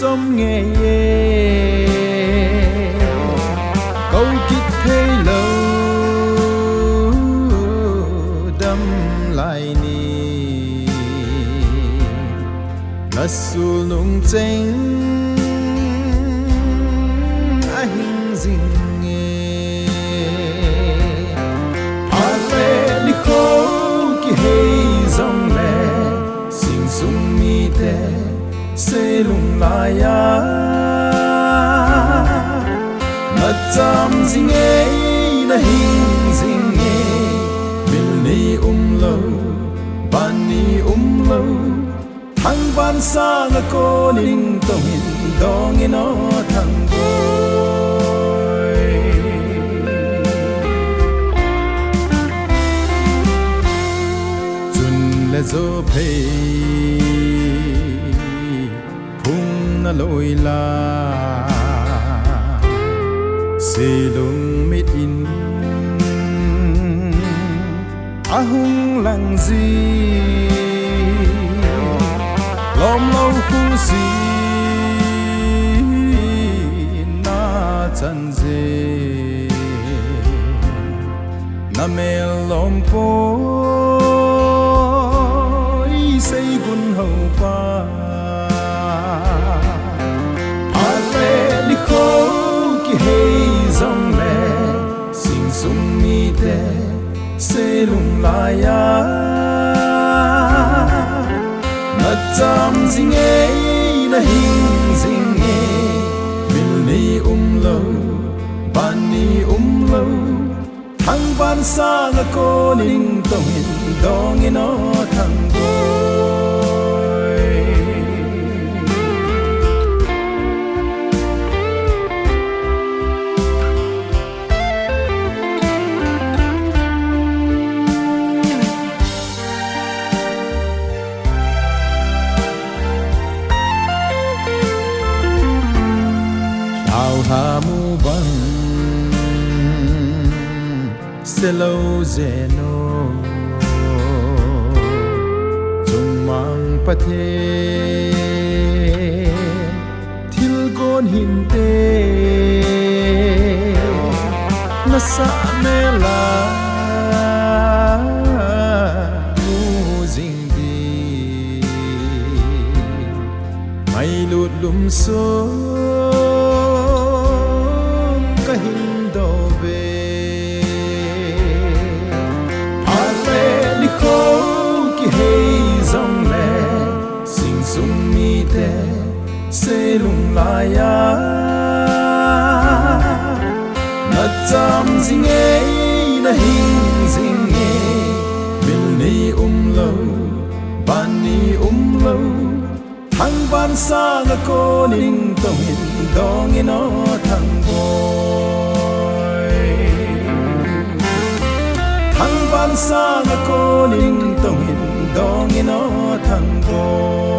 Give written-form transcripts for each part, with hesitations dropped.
trong nghe câu kít thế lâu đâm lại ni là su nung tranh anh dinh nghe à lệ đi khô ki hay dòng lệ sinh sung mi te se lung la ya na cham jing e na hing jing e bil ni lo ban ni lo thang ban sa nga ko ning tong in dong in o thang boy chun le zo phei na loi la se lung mit in ahung lang zi lom lâu khu si na chan ze na mel lom po say gun hậu pa hey dòng lệ sinh sung mi te se lung la ya na cham jing e na hing jing e bil ni lo ban ni lo thang ban sa nga ko ning tong in dong in o thang ha mu bang se lâu zeno chung mang pa the thil gon hin te na sa me la mu jing di mai lut lum so kahin do ve ale li kho ki hey zong le sing sung mi te se lung la ya na cham jing e na hing jing e bil ni lo ban ni lo thang ban sa nga ko ning tong in dong in o thang boy thang ban sa nga ko ning tong in dong in o thang boy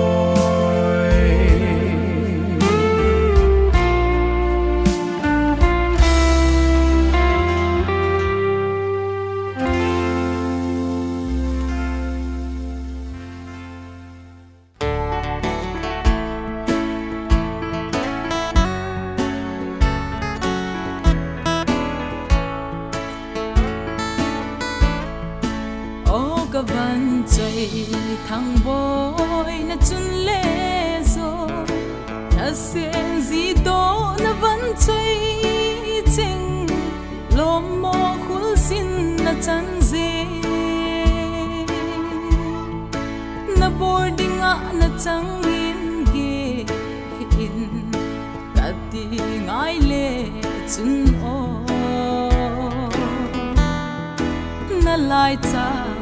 van chạy thằng boy na chun le zo na sen gì đó na van chạy ching lom mo khul sin na chan ze na boarding na chang in ge in ka ti ngai le chun o na lai cha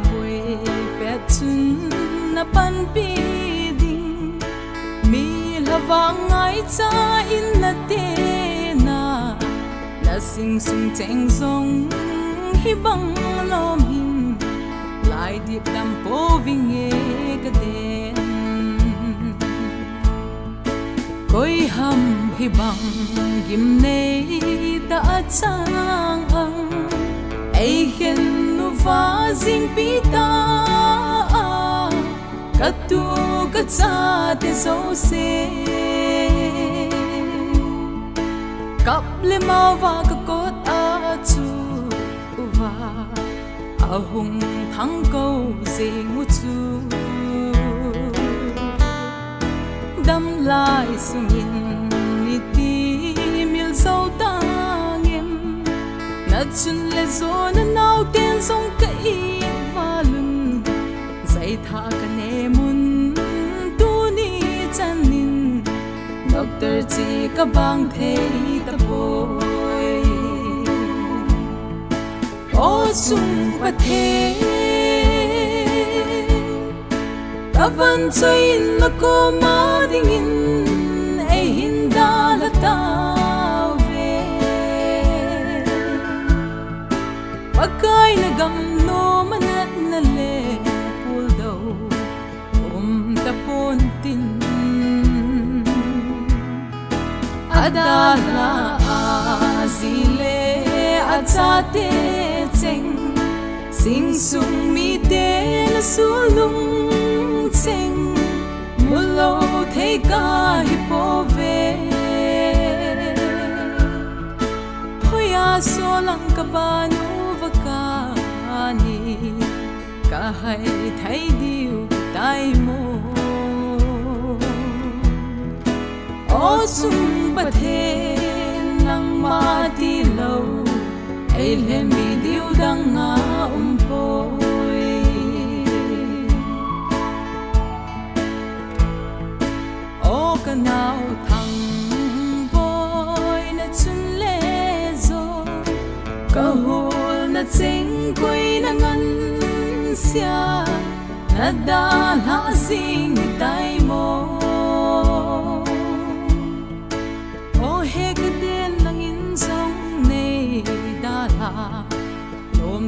chun na pan pi ding mi lawang ai cha in na te na sing sung cheng zong hi bang lo min lai dip dam po ving e ka den koi ham hi bang gim nei ta chang ang ai hen nu va zing pi ta katu ka cha te so se cặp lê mau và cả cốt a chu và a hùng thắng câu gì ngũ chu đâm lại sung in ni ti mil sâu tang em na chun le zo na nau ten song ka in va lun dây tha ka ne mun tu ni chan nin doctor chi ka bang thei ta boy o sung pa the ta van chơi na ko ma ding in ai hin da la ta ve pakai na gam no manat na le pul do ta pon tin adala azile atsate cheng sing sung mi te na sulung cheng mulo thei ka hi po ve hoya so lang ka ba nu va ka ni ka hai thai diu tai mo o sung pa the nang ma ti lo ai le mi diu dang nga poi o ka nau thang poi na chun le zo ka hol na cheng koi na ngan sia na da la sing tai mo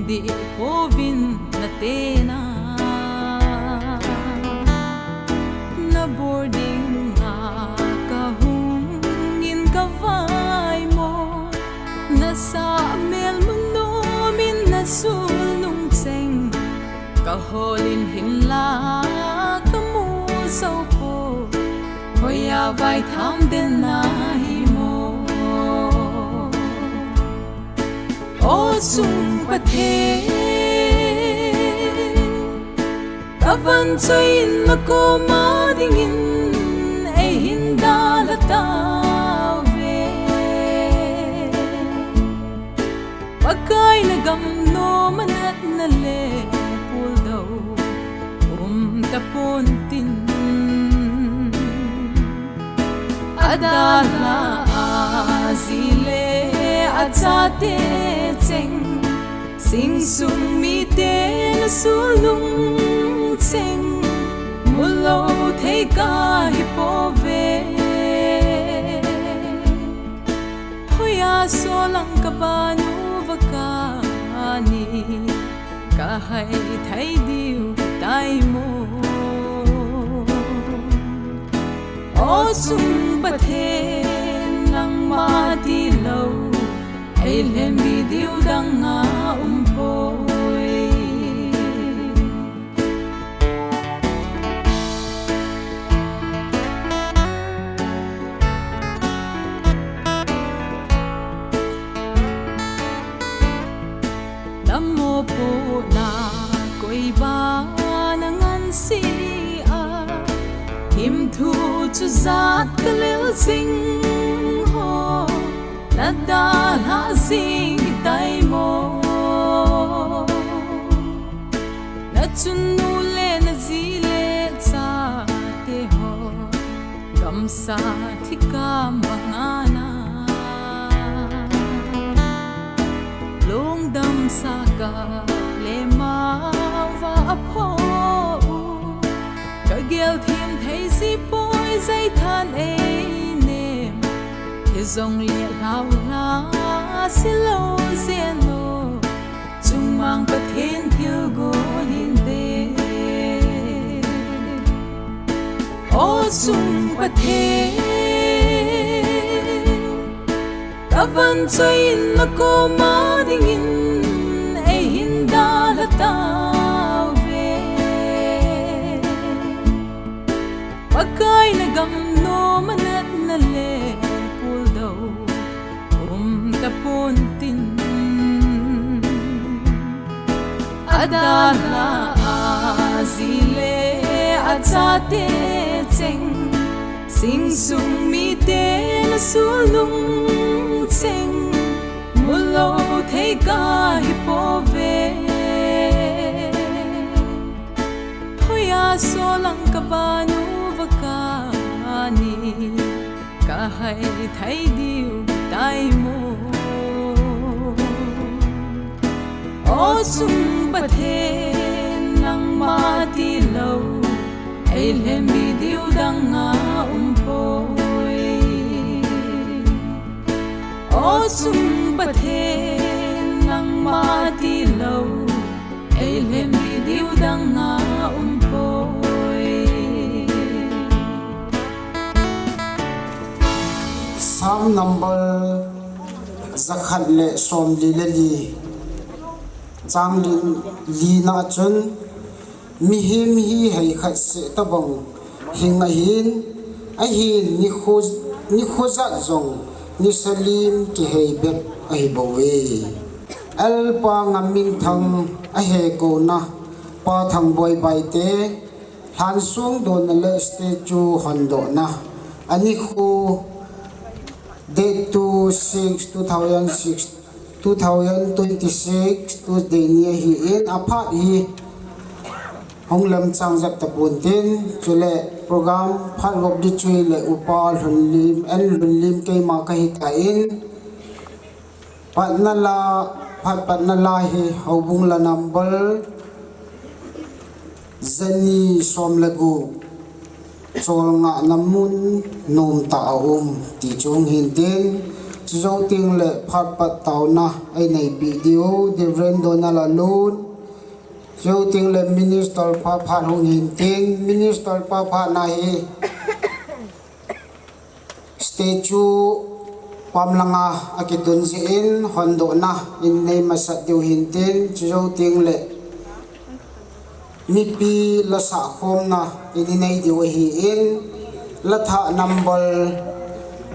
di povin na tena na boarding na kahungin ka vai mo na sa mel mundo min na sulung cheng kaholin hinla kamu sau po hoya vai tham den na hi mo o sung pa the ta van chơi na ko ma ding in ai hin da la ta ve pakai na gam no manat na le pul do ta pon tin adala azile atsate cheng sing sung mi te na sulung cheng mulo thei ka hi po ve hoya so lang ka ba nu va ka ni ka hai thai diu tai mo o sung pa the nang ma ti lo ai le mi diu dang nga poi namo po na koi ba na ngan si a him thu chu zat ka lel sing ho na da la sing tai mo na chun nu le na zi le cha te ho gam sa thika mangana long dam sa ka le ma va pho ka gel thim thei si poi zai than e zong lia lao la si lo zeno chung mang pa thiên thiêu go lin de o chung pa the ta van chơi na ko ma ding in ai hin da la ta ve pakai na gam no manat na le tapuntin adala azile atsate tseng sing sung mi te na sulung tseng mulo thei ka hipove hoya solang kabanu vakani kahai thai diu tai mo o sung pathe nang ma ti lo ai lem bi diu dang nga poi o sung pathe nang ma ti lo ai lem bi diu dang nga poi Psalm number zakhat le som li le li chang li na chun mi hi hei khat se tabang hing a hin ni khoza zong ni salim ki hei bet a hi bowe al pa Ngamminthang a he ko na pa thang boy Baite han sung don le statue hondo na ani khu date 2026 Tuesday niya hi in apart hi hong lam chang zak tapun tin chule program phat gop di chui le upal hunlim ke ma ka hi ta in patnala hi hobung la number zani som lagu chol nga namun nom ta ti chung hin tin zo ting le phat pat taw na ai nei video de rendo na la lun zo ting le minister pa phat hong hin tin minister pa phat na hi statue pamlanga akitun si in hondo na in nei masat diu hin tin zo ting le mi pi la sa khom na ini nei diu hi in la tha number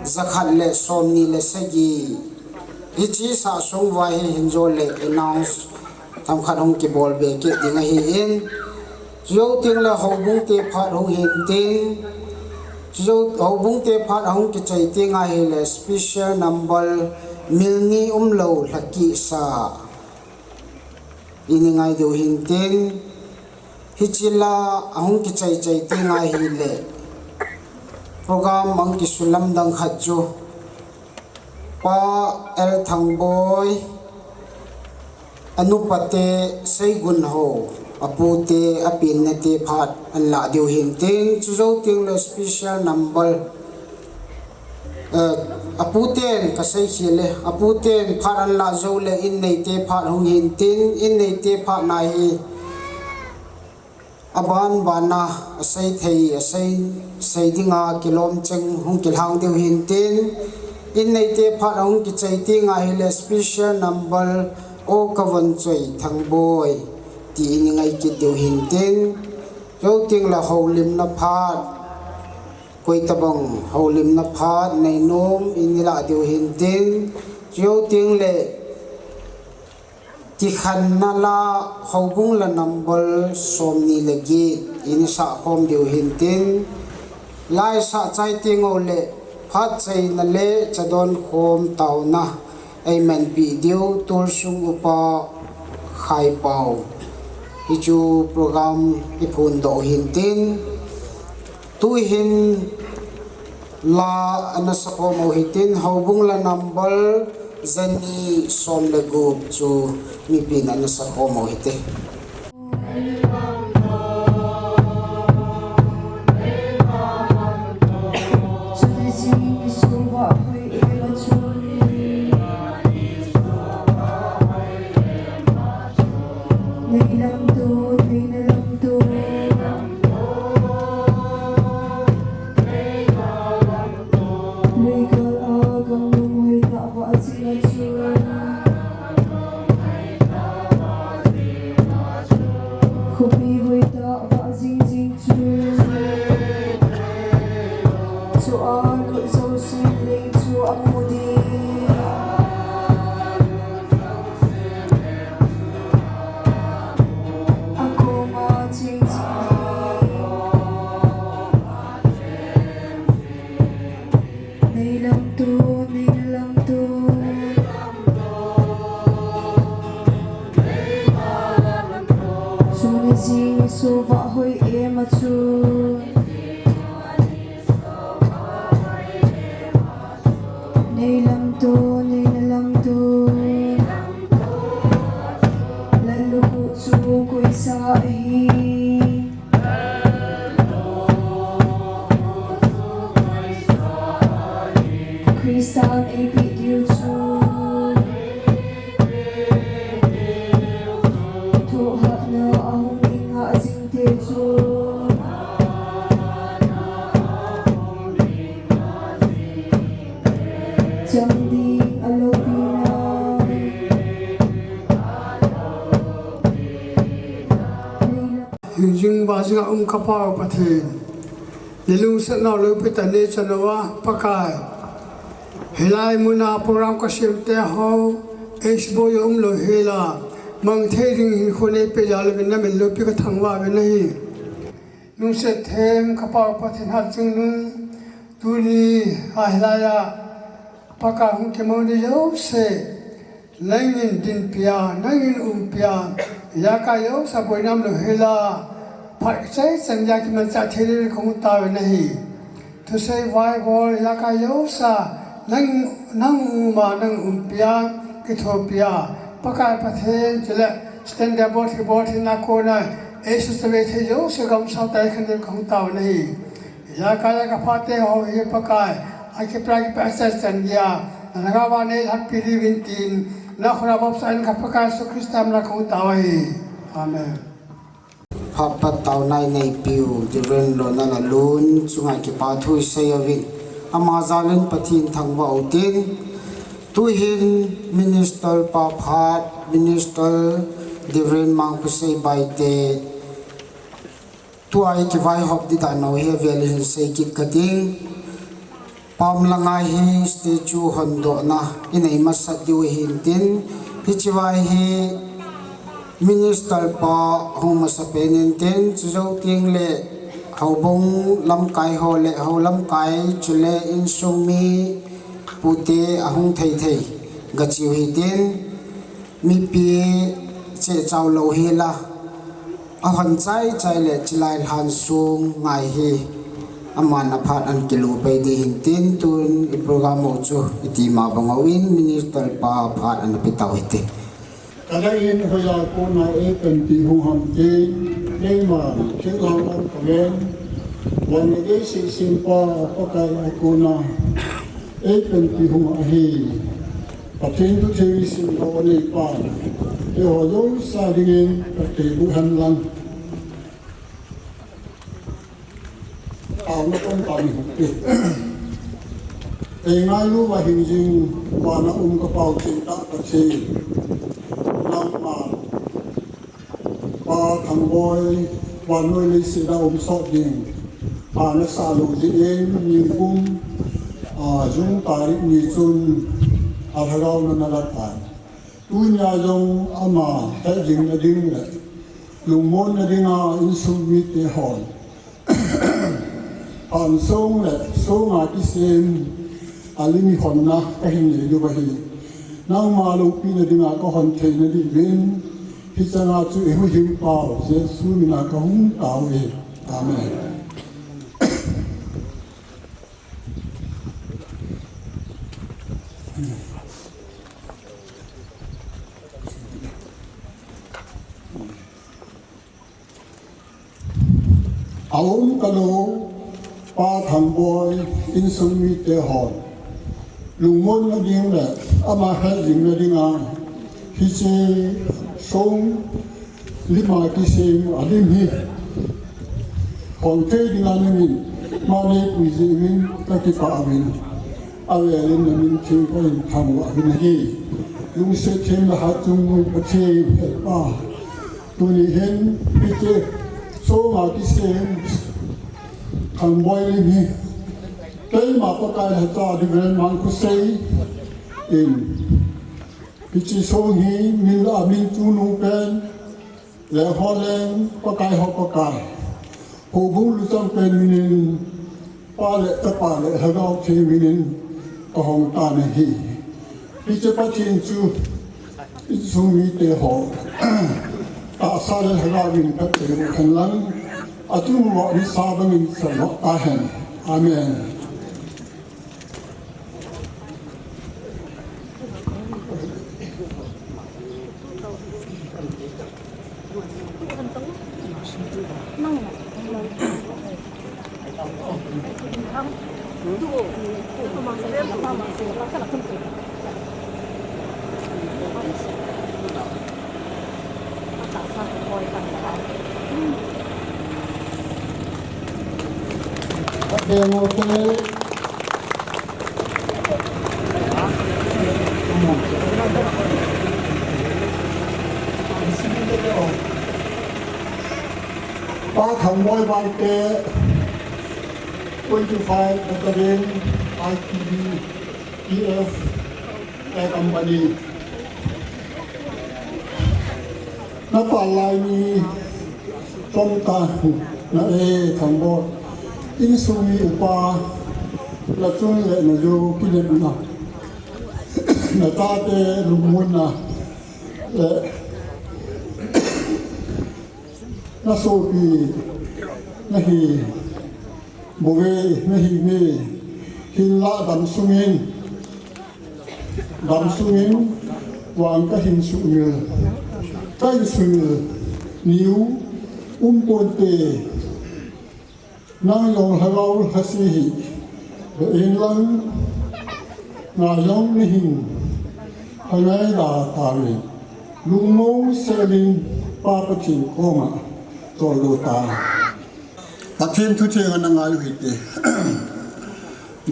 zakhat le som ni le sagi ichi sa song vai hinjo le announce tam khat hong ki bol be ke ding hi in zo ting la hobung te phat hong hin tin zo hobung te phat hong ki chai te nga hi le special number milni lo Lhakehsa ini ngai do hin tin hichila ahung ki chai te nga hi le program ang ki sulam dang khatju pa el thang boy anupate sei gun ho apute apin na te phat an la diu hin tin chu ting le special number aputen ka sei khile aputen phat an la zo le in nei te phat hung hin tin in nei te phat na hi aban bana asai thei asai dinga kilom cheng hung kilhang deu hin tin in nei te phat hung ki chai ti nga hi le special number o kawan choi thang boy ti ni ngai ki deu hin tin zo ting la holim na phat koi tabang holim na phat nei nom in la deu hin tin zo ting le ti khan na la hobung la number som ni le gi in sa khom deu hin tin lai sa chai ti ngo le phat chai na le chadon khom taw na ai man pi deu tur sung upa khai pau hi chu program i phun do hin tin tu hin la anasako mo hitin hobung la number zani som le gup chu mi pin anasako mo hite Nay lam tu nay lam tu Sune zing so va hoi e ma chu Nay lam tu Lalu ku chu koi sa hi Kristan e pi diu chu Thu hat na ahong ing ha jing te chu Cham ding alo pina Hetjing ba jinga kapao pathin Ilung sa na lo pitane chanawa pakai Helai muna program ka silte ho esbo yom lo hela mang thering hin khone pe jal bin na mel lo pi ka thangwa be nahi nung se them kapao pathin ha chung nu tuni ha helaya paka hung ke mo de yo se langin din pia nangin pia ya ka yo sa boinam lo hela phai sai sanja ki man cha theri khong ta be nahi to say why bol ya ka yo sa nang umpia kitopia pakai pathe chile stand about na kona esu sabe the jo se gam sa tai khan khong ta nahi ya ka phate ho ye pakai ake pragi pasa sanja naga wa ne hat pili vintin na khora bab san ka pakai su kristam na khong ta hi amen Papa tau nai nei piu jiren lo na la lun chunga ki pa thui se yawin amazalin pathin thangwa utin tuhin minister pa phat minister divren mang pusei baite tuai ki vai hop di ta no he velin se ki kating pam langa hi statue hondo na inai masat diu hintin hichiwai hi minister pa homa sa penenten chuzau ting le haubong lam kai ho le ho lam kai chule in sumi pute ahung thei thei gachiu hi tin mi pi che chau lo hi la a han chai le chilai han sung ngai hi amana phat an kilu pe di hin tin tun I program mo chu iti ma bangawin minister pa phat an pitaw ite Kadain hoya ko na e penti hung ham te nei ma chen lang ang kamen wan ne si simpa pakai ko na e penti hung ahi patin tu chewi sim ko ni pa e ho yo sa dingin pati bu han lang ang kon pa ni te e ngai lu wa hin jing wa na ka pau chin ta pa chi ma pa thang boy wan noi li si da so ding pa na sa lu ji en ni kum jung ta ri ni chun a harau na la ta tu nya jong ama hetjing na ding le lung mon na ding a in su mi te hon an song le so ma ki sem alimi hon na ka hin ni du ba hi nang ma lu pi na dinga ko hon the na di ven pi chana chu e hu jing pao je su mi na ka hung tao e amen aum kalo pa thang boy in sung mi te hon lung mon na ding le ama hetjing na dinga hi che song lima ki sem adim hi kon te dinga ni min ma ne pu ji min ta ki pa amin awe len na min che ko in tham wa bin hi lung se them la ha chung mu pa che pa tu ni hen pi che so ma ki sem thang boy li hi Kay mapakai hata di grand man ko say in pichi sohi min amin tunu pen le holen pakai ho pakai ho bu lu sam pen minin pa le hagao che minin ก็ห้องตาในฮีพี่จะประทินจูอิสุมีเตหอตาซาเลหราวินพัดเตรุขันลังอาตุมวะนิสาบังอินสระอาเฮนอาเมนเดโมเตป้าทำไว้บางเตะ25บัตรเรียน ITB EF แต่กัมพูชีนับปัลลายมีตรงตาณทางบอดอินสุมีอุปาละจุนเลนโยกิเลบุนะณตาเตลุมุนะและณโซปีณฮีบเวณฮีเมหินละดัมสุงินวางก็หินสุเงยใกล้สุเงยนิ้วปนเตนางยองฮาลาวฮัสซีเอ็นลังนายองนิหิงฮานายดาตาริลุงโมเซลินปาปจินโคมาตัวโลตาปัจเจนทุเทงันงายุหิต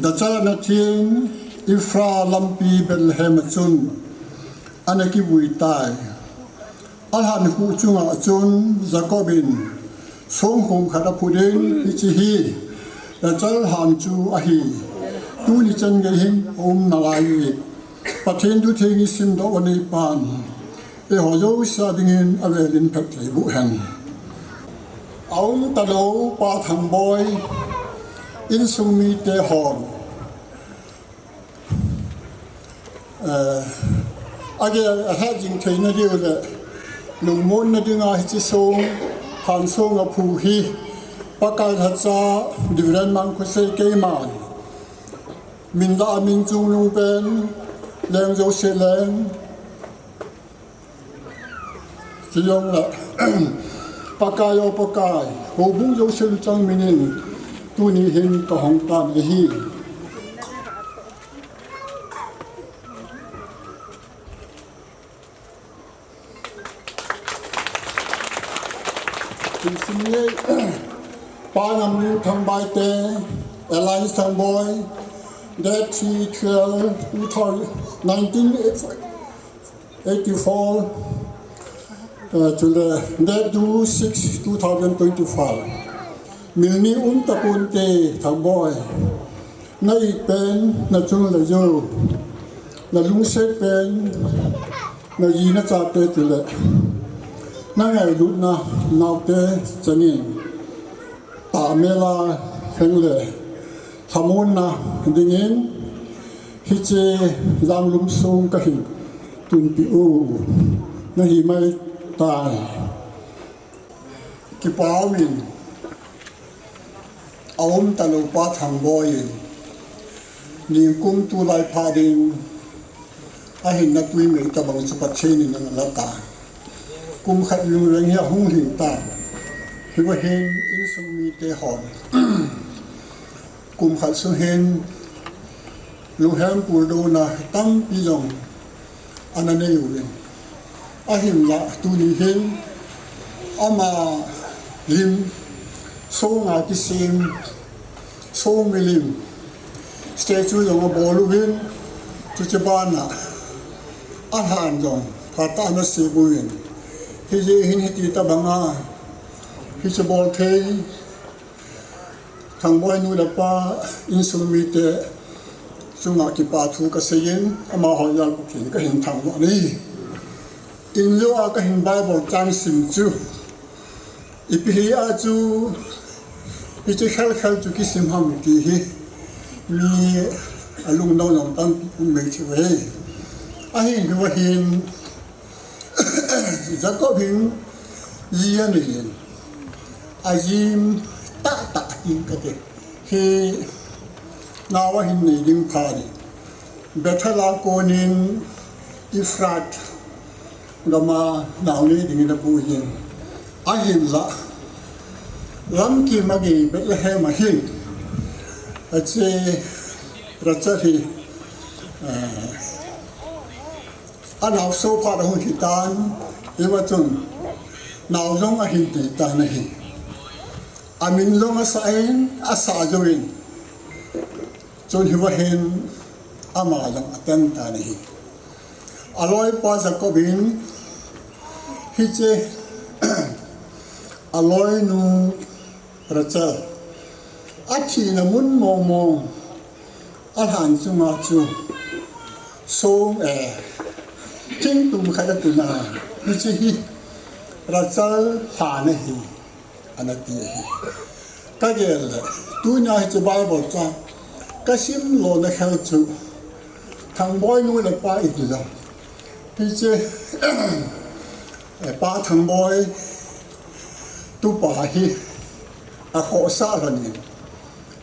ดัชนาเทียนอิฟราลัมปีเบลเฮมจุนอันกิบุยตายอัลฮันฮูจุงอาจุนจักบินสงคงขัดพูดินอิจิฮีและจัลฮันจูอาฮีตูนิจันเกหิมนาลายุปัจเจนทุเทงิสินดวันนี้ปานหอยวิสาดิงินอเวลินเพตบุเฮนเอาตะโลปาทังบอยอินสุมีเตหอนอาเกะเฮจิงเทนเดียวเลยลุงมนนดึงอาฮิจิซงหันซงอภูฮีปากาทัศาดิเรนมังคุเซเกมันมินดามินจุงลุงเป็นแรงโจเซเลนสิยองละปากายปากายโหบุงโจเซลจังมินินตูนี้เห็นกะหองตานเอฮีถึงสิ่งนี้ปานำนิ้วทำใบเตะแอร์ไลน์ทางบอยเดที12 1984 to the that do 6 2025 milni tapun te thamboy na pen na chung la jo na lung se pen na yi na cha te tu le na ngai lu na naw te chanin ta mela heng le thamun na dingin hi che jam lum sung ka hin tun pi u na hi maiตายกิปาวินอมตะลุปาทังบอยนิกุมตุไลพาดิงอาหินนักวิมิตะบังสปัชเชนินังละตากุมขัดลุงเรงเฮียหุ่งหินตาฮิวเฮนอินสมีเตหอนกุมขัดสุเฮนลูแฮมปูโดนาตั้มปิยองอันนั้นอยู่เองอาหิมละตูนี้เห็นอามาลิมโซงากิซิมโซมิลิมสเตจูยองบอลูวินจุจบานะอาหารยองพาตานาซีบุยนฮิเจหินฮิติตาบังอาฮิจบอลเทยทางบอยนูดปาอินสุมิเตสุงากิปาทูกเซยินอามาหอยาลปุกินก็เห็นทางวันนี้อินโยอาก็เห็นไบเบิลจางสิมจูอีพีอาจูอีจะเข้าจูกิสิมฮัมกีฮีมี lung nâu lòng tâm mình chịu về ai như vậy hiện rất có hình gì này ai zim ta in cái gì khi nào hình này đừng phá đi better là cô nên ifrat gama nào này đừng là bùi hiện ai hiện là lắm kia mà cái Bethlehem mà hiện ở trên rất thì anh nào số phạt hồi thì tan nhưng mà chun nào giống anh thì tan này anh mình giống anh sa rồi chun hi va hen ama giống anh tan này aloi pa za ko bin hi che aloi nu racha achi na mun mong mong alhan sunga chu song chính tụm khai tụi na đi chơi hi ra chơi hà này hi anh ấy đi hi cái gì là tụi na chơi bài bóng cha cái sim lô này khai chú thằng boy nuôi là ba ít rồi đi chơi ba thằng boy tụi bà hi họ xa rồi nè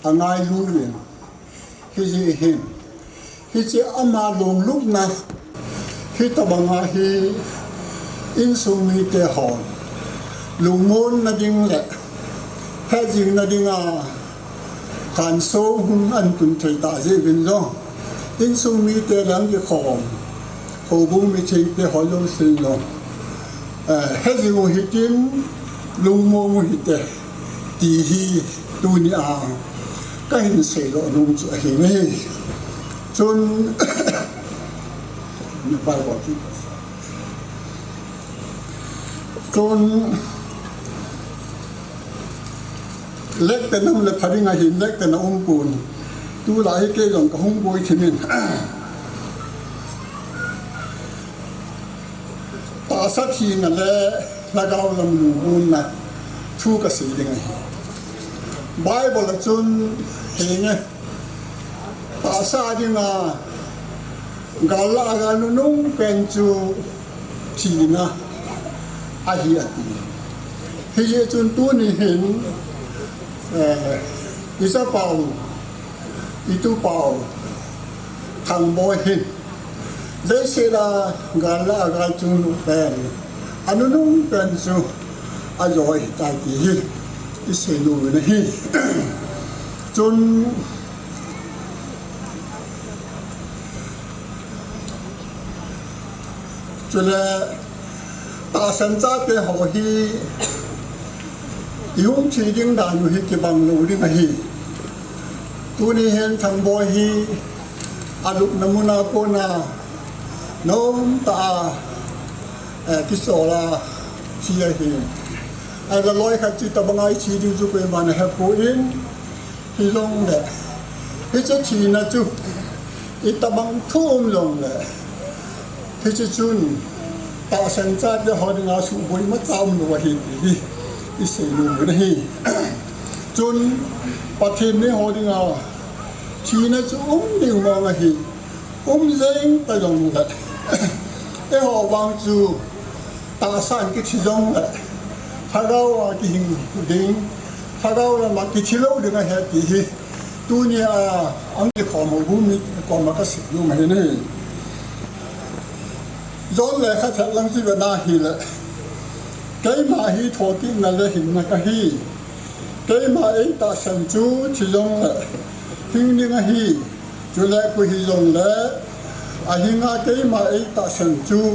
anh ai lưu liền hi gì hin hi chơi ama lồng lúc na khi ta bằng hi in sung mi te hòn lùng môn na ding lệ hetjing na ding hàn số hung ăn tuần thầy ta dễ bên do in sung mi te láng cái khom hồ bung mi chinh te hỏi lông xin lo hetjing hi tin lùng môn hi te ti hi tu ni cái hình sẽ lộ lùng chỗ hi này chôn bài bỏ đi con lek tên ông là phải đi ngay hiện lek tên ông buồn tu lại cái dòng cái hung bôi thì mình ta sát thì là là gạo làm lù buồn này thu cái gì đây này bài bỏ là chôn hình này ta sát đi mà gala gano nung penchu china ahiati hiye chun tu ni hin isa pau itu pau thang boy hin dei se la gala ga chun pen anu nung penchu ajoi ta ti hi ise lu ne hi chun cho nên ta sinh ra cái họ hi yung chỉ riêng đàn hi cái bằng lũ đi mà hi tu ni hen thằng boy hi aluk namuna ko na nom ta cái số là chia hi ai là lối khác chỉ ta bằng ai chỉ đi giúp cái mà này hấp in hi long đấy cái chất chỉ là chú ít ta bằng thum long đấy thế chứ chun tạo sinh ra cho họ đi ngáo sụp bôi mất tâm rồi thì đi xử lý cái này chun bắt thêm đấy họ đi ngáo chỉ là chú điều mà cái gì dễ ta dùng đấy cái họ bằng chú tạo sản cái chi dùng đấy thay đâu cái hình định thay đâu là mà cái chi lâu được cái gì thì tu nhà ông cái khó một bún mít còn mà cái sử dụng này này rồi lại khai thác lăng gì vậy na hi lại cái mà hi thổ tin là lấy hình là cái hi cái mà ấy ta sản chú chỉ dùng lại hình như cái hi chú lại của hi dùng lại hình nga cái mà ấy ta sản chú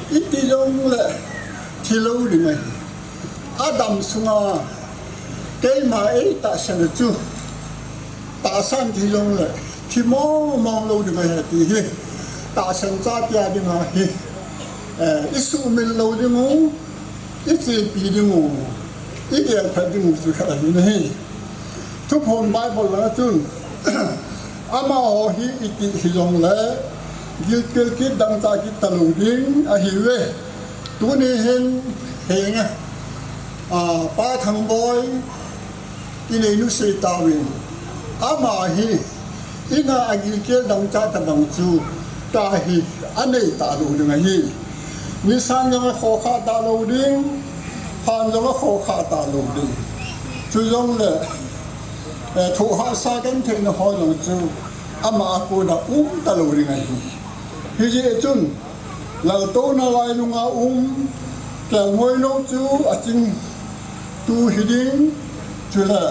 ít đi dùng lại thì lâu đi này Adam sunga cái mà ấy ta sản chú ta sản thì dùng lại thì mong lâu đi này thì hi ta sản ra kia đi mà hi ít số mình lâu đi ngủ ít gì bị đi ngủ ít giờ phải đi ngủ rồi cái nàyทุกคนไปหมดแล้วจุนอามาโอฮีอิติฮิจงเล่ยิลกิลกิดดังจากิตตะลุดิ้งอาฮิเวตัวนี้เห็นไงป้าทางบอยที่ในนุสิตาวินอามาฮี ina agil ke dang cha ta dang chu ta hi anei ta lu ding hi ni sang yang kho kha ta lu ding han yang kho kha ta lu ding chu yong le thu ha sa kan the na ho long chu ama ko da ta lu ding hi ji chun lal to na lai lu nga kel ngoi no chu a ching tu hi ding chu la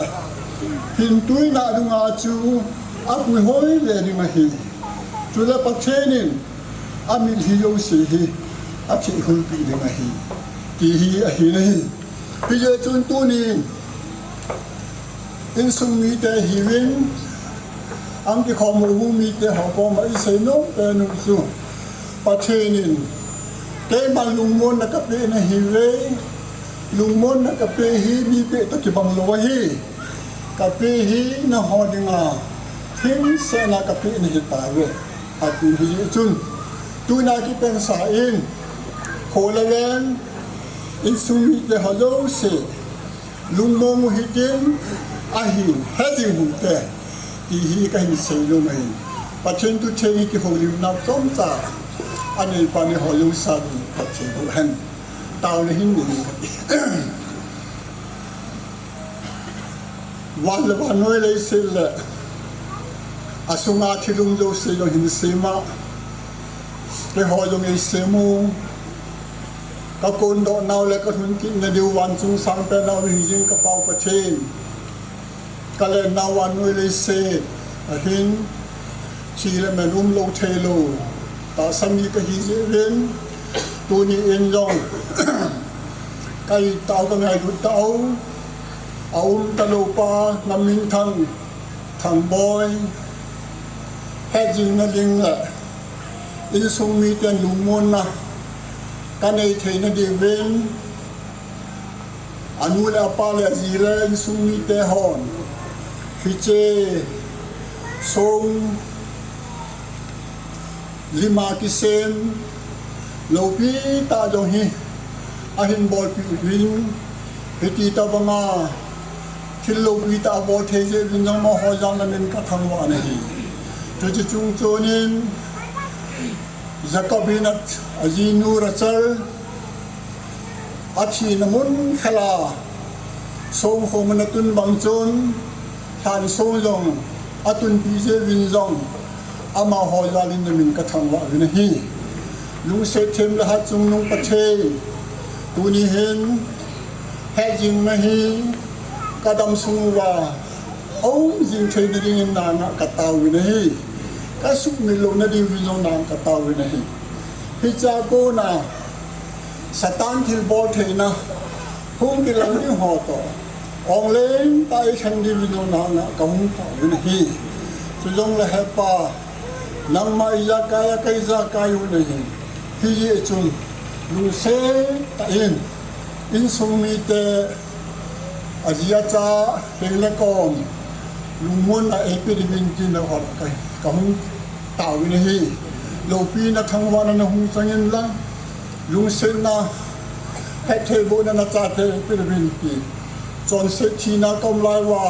hin tui na du nga chu ap mi hoi le ding hi chu la pa chenin ami hi yo si hi ap chi hui pi ding hi ti hi a hi nei hi je chun tu ni in sung mi te hi win am ki khom mu mi te ha ko ma i se no pe nu su pa chenin ke ma lung mon na ka pe na hi we lung mon na ka pe hi mi pe to ki bang lo hi ka pe hi na ho dinga thing se na ka pe na hi ta we a tu hi chun tu na ki pen sa in ho le len in su mi te ha lo se lung mo mu hi tin a hi hetjing hu te ti hi ka hi se lo mai pa chen tu che ki ho lim na som cha anh quan hệ hội lưu san tập thể của hắn tao nó hình nhưวันละวันน้อยเลยสิละอาสุงาที่ลุงโยเสียงหินเสียมาไปหอยงไอเสียมูกะโกนดอกนาวและกระทุนกินในเดียววันสุงสังแต่นาวหินจิงกระเป๋าประเทศกะเลยนาวันน้อยเลยเสียหินชีและแม่นุ่มโลเทโลตาสามีก็หิเรนตัวนี้เอ็นยองไก่เต่าก็ไงดูเต่าเอาตะโลปานำมินทังทางบอยแพทย์จริงนั่นเองแหละอินทรงมีแต่ลุงมนนะกันในเทนเดเวนอนุเลปาเลจีเรอินทรงมีแต่ฮอนฮิเจทรงลิมากิเซนโลปีตาจงฮีอาหินบอลปิวินฮิตีตาบังอาที่โลปีตาบอลเทเจวินยังมาหอยังนั่นเป็นกระทังวานฮีจะจะจุงโจนินจักรบินัทอาจีนูรัชลอาชีนมุนขลาทรงโฮมนัตุนบังจนทานทรงยงอาตุนปีเจวินยงอามาหอยาลินนมินกระทังวะวินฮีลุงเซเทมละหัดจงนุงประเทศตูนี้เห็นแห่ยิงมาฮีกระดำสุงว่าเอายิงเทนดิงนานกระตาวินฮีกระสุกมิลงนดีวิญญาณนานกระตาวินฮีฮิจากูนาสตานทิลบอลเทนะพุ่งกิลังที่หอต่อองเล่นไตชันดีวิญญาณนานกระหุงต่อวินฮีสุจงละเฮปานังมาอิยากายกายจากายุนฮีฮิเยจุนลุงเซตาอินสุมีเตอาเซียจ้าเฮงเลกอมลุงมุนอาเอปิดิวินจินละหอดกะหุงตาวินฮีโลปีนะทั้งวันนะหุงสังเงินละลุงเซนาแพทเทโบนะจ้าเทปิดิวินปีจอนเซทีนากำไลว่า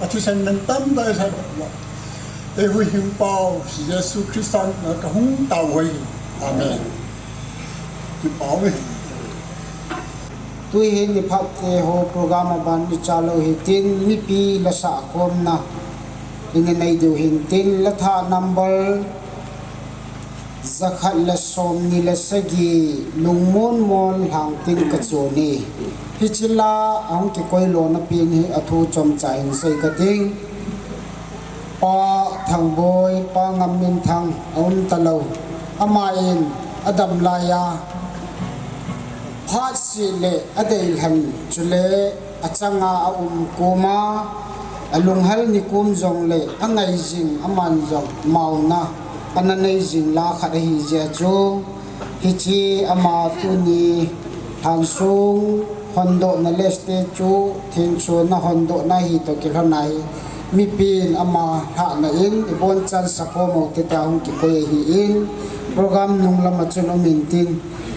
อาทิเซนมันตั้มได้ใช่ไหมเอวิหิมเปาเยซูคริสต์นะกะหุงตาไว้อาเมนที่เปาไหมตุยเห็นในพักเอโฮโปรแกรมบันดิจาโลหิตินมีปีละสะคมนะอินในดูหิตินละท่านัมเบอร์จักรละสมนิละสกีลุงมนมนหางติงกระโจนีฮิจิลาอังกิโกยโลนปีนี้อทูจมใจใส่กระดิ่งปาทางบอยปางำมินทางอุนตะโลอามาอินอดัมลายาพาสิเลอเดลหันจุเลอจังอากูมาอลุงฮัลนิคุมจงเลอังไงจิงอามันจงเมานะอันนั้นไงจิงลาขัดฮิเจจูฮิจีอามาตุนีทันซุงฮอนโดนาเลสเตจูทินชูนะฮอนโดนาฮิโตกิลนายมีปีนอามาหานาอินอิบอนจันสักโมกติตาหุงกิโกยฮิอินโปรแกรมนุงละมัจจุนมินติน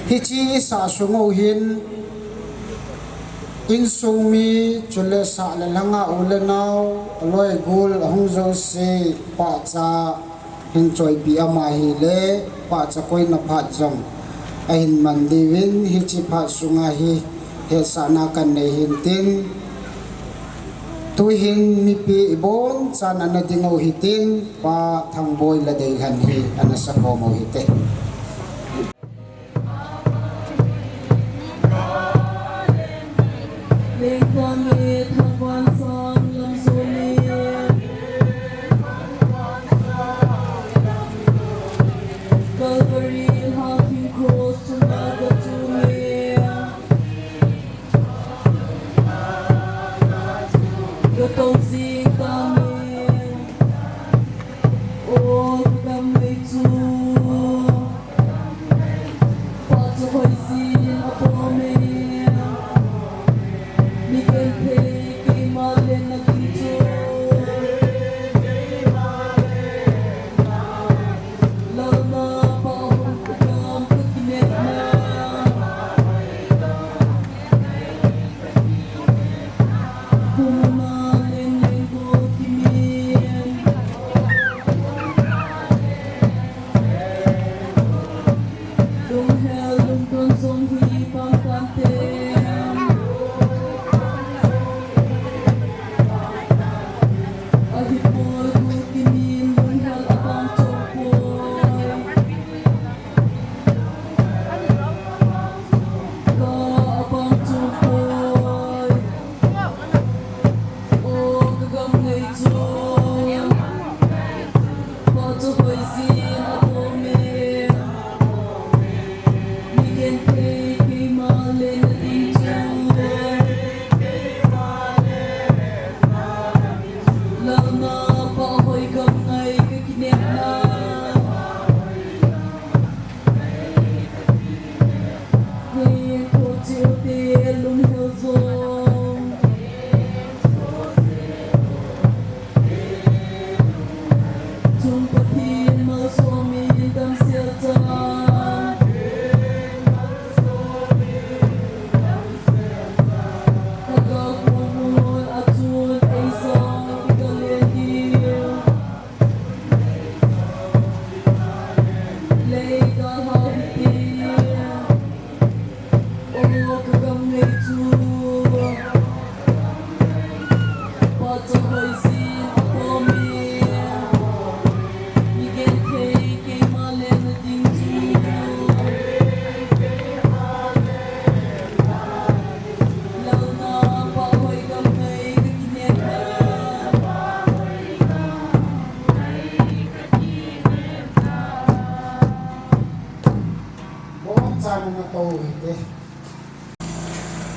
ฮิจีสาสุงโอหิน in sung mi chule sa le langa ule nau loi gul hung zo se pa cha hin choi pi ama hi le pa cha koi na phat jong a hin man divin hi chi phat sunga hi he sa na kan nei hin tin tu hin mi pi bon chan ana dingo hi tin pa thang boi la dei han hi ana sa ko mo hi te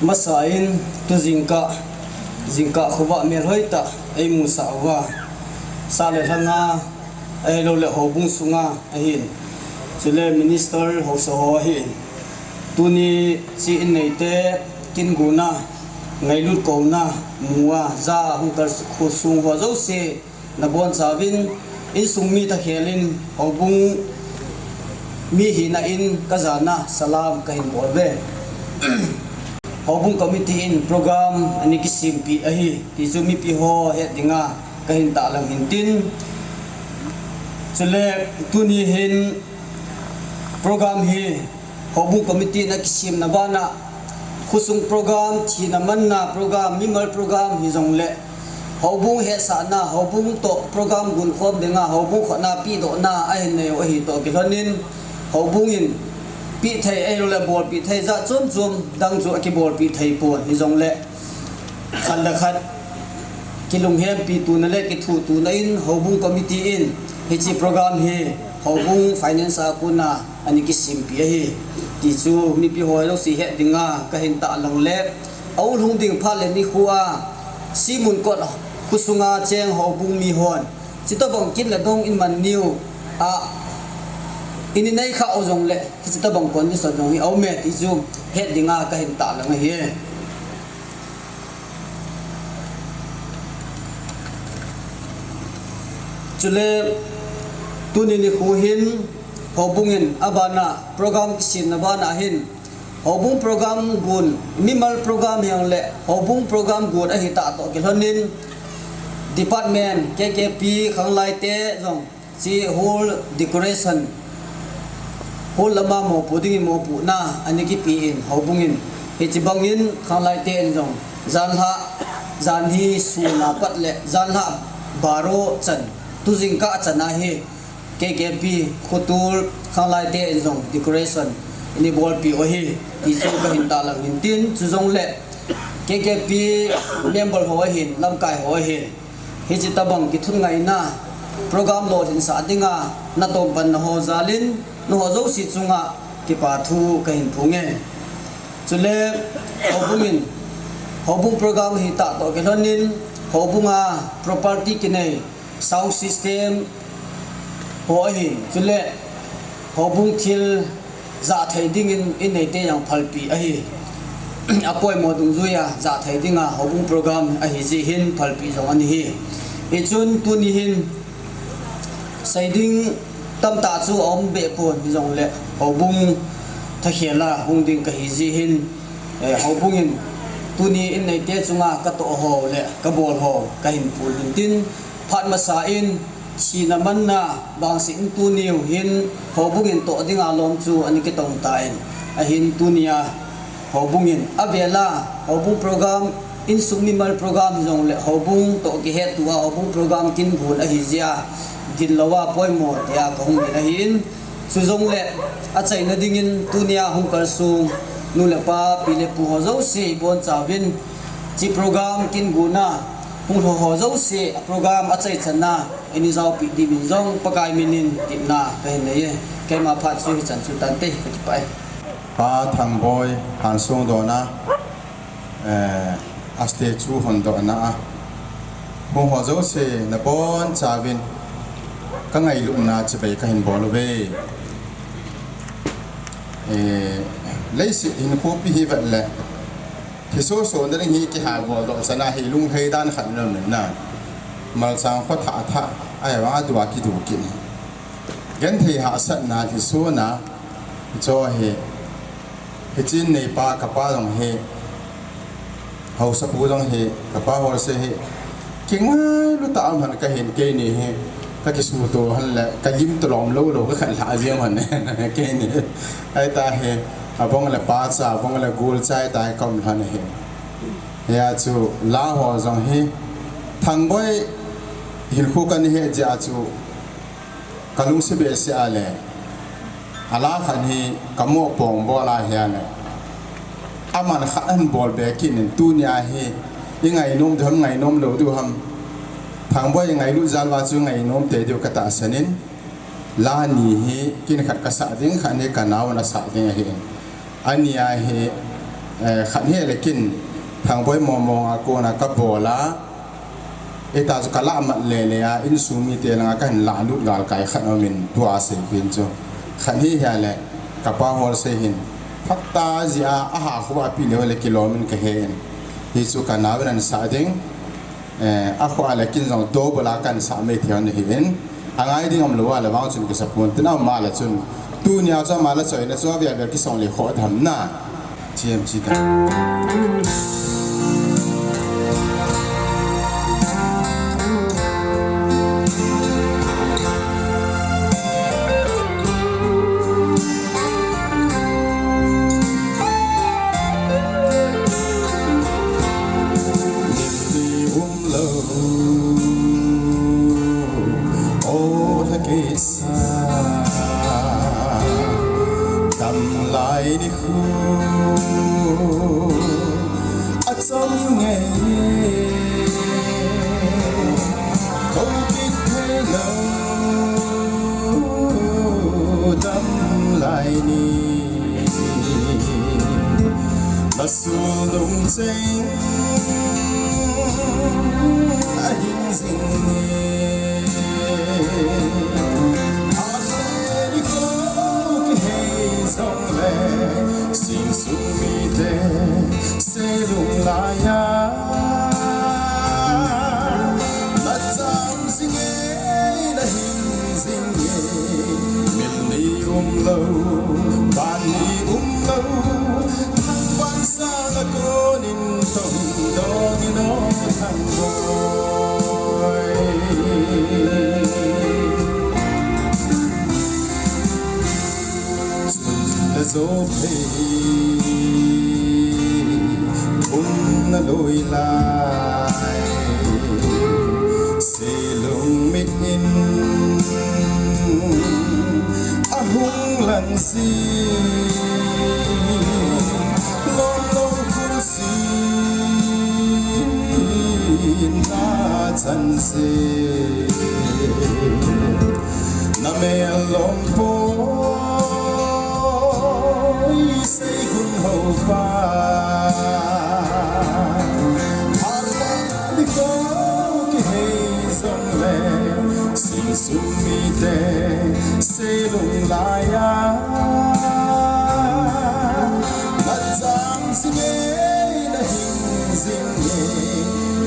masain tu zingka khuwa mer hoita ei mu sawa sale thanga ei lo le hobung sunga hin chule minister ho so ho hin tuni chi in nei te kin guna ngai lut ko na muwa za hu kar khu sung ho zo se na bon chawin in sung mi ta helin hobung mi hi na in kazana salam kahin borbe hobung committee in program ani ki simpi ahi ti zumi pi ho hetjinga kahin ta lang hintin chule tuni hin program hi hobung committee na kisim na bana khusung program thi na manna program mimal program hi jongle hobung he sa na hobung to program gun khom denga hobung khona pi do na ai nei o hi to kilonin hobung in pi thai ai lo le bol pi thai za chom chom dang chu ki bol pi thai pon hi jong le khan la khat kilung hem pi tu na le ki thu tu na in hobung committee in hi chi program hi hobung finance a kuna ani ki sim pi hi ti chu mi pi hoi lo si he dinga ka hin ta lang le au lung ding pha le ni khuwa si Munkot kusunga cheng hobung mi hon chi to bang kin la dong in man new a ini nei kha ozong le ki ta bang kon ni so jong hi au me ti zu het dinga ka hin ta lang hi chule tuni ni khu hin hobungin abana program sin na bana hin hobung program gun mimal program yang le hobung program gun a hita to kilhonin department KKP khanglai te jong si whole decoration whole lama mo puding mo pu na aniki pi in hobungin hichibangin khanglai te jong zanha zanhi suna patle zanha baro chan tujingka chana hi KKP khutul khanglai te jong decoration ini bol pi ohi isu ka hinta lang hintin chujong le KKP member ho hin lamkai ho hin hijitabang kithun ngai na program lo hin sa dinga na to ban ho zalin no ho zo si chunga ki pa thu ka hin phunge chule hobungin hobung program hi ta to kelonin hobunga property kinai sound system ho hin chule hobung thil za thai ding in nei te yang phalpi a hi apoi modung zuya za thai dinga hobung program a hi ji hin phalpi jong ani hi ichun tu ni hin saiding tam ta chu om be pon jong le hobung thakhela hungding ka hi ji hin hobungin tu ni in nei te chunga ka to ho le ka bol ho ka hin pul tin phat ma sa in china manna bang sing tu niu hin hobungin to dinga lom chu ani ke tong ta en a hin tu nia hobungin abela hobung program in sumnimal program jong le hobung to ki het tua hobung program kin bul a hi zia din lawa poimo ya ka hung na hin su jong le a chai na dingin tu nia hung kal su nu le pa pi le pu ho zo se bon chawin chi program kin guna hung ho zo se program a chai chana ini zau pi di bin jong pakai minin tipna ka hin ye kai ma phat su chan su tan te ki pai pa thang boy han song do na aste chu hon do na hung ho zo se na bon chawin ka ngai lu na che bai ka hin bol ve lấy sự hình khô pi hi vậy là thì số đó là nghĩ cái hàng bộ độ sana hi lung hay đan khẩn rồi nè mà sang phát thả ai mà đùa cái đủ kiện gen thì hạ sẵn na thì số na cho hi cái chín này ba cặp ba dòng hi hậu sắp bù dòng hi cặp ba hồ sẽ hi kinh ngay lúc tạo thành cái hình cây này hi cái số đồ hay là cái dính từ lòng lâu rồi cái khẩn hạ riêng mình cái này ai ta hi abong le pa cha abong le gul chai tai kom han he ya chu la ho jong hi thang boy hil khu kan he ja chu kalung se be se ale ala khan hi kamo pong bo la hian aman khan bol be kin tu nya hi ingai nom dham ngai nom lo du ham thang boy ngai lu zal wa chu ngai nom te dio kata sanin la ni hi kin khat ka sa ding khan he kanaw na sa ding hi ania he khan he lekin thang boy mo ako na ka bola eta zu kala ma le le a in sumi te la ka hin la lu gal kai khan min tua se bin cho khan hi ha le ka pa hol se hin fakta zia a ha khwa pi le le kilomin ka hen hi chu kana ban sa ding a khwa le kin jong do bola kan sa me thian hi hin angai ding am lo wa la wang chun ke sapun tna ma la chun tu nya cha ma la choi na cho via ki song le kho tham na chiam chi ta đi khu trong ngày không biết thế nào tâm lại đi mà xuống đồng tranh anh dừng xin sumite se lung la ya na cham singe na hin singe min ni lo ban ni lo số phê cũng là lối lại xì lùng mít in hung lần si lom lom khu si na chân si na me lom po say gun ho pa hala di ko ki hey song le sing sum mi te say lung la ya na zang sing e na hing sing e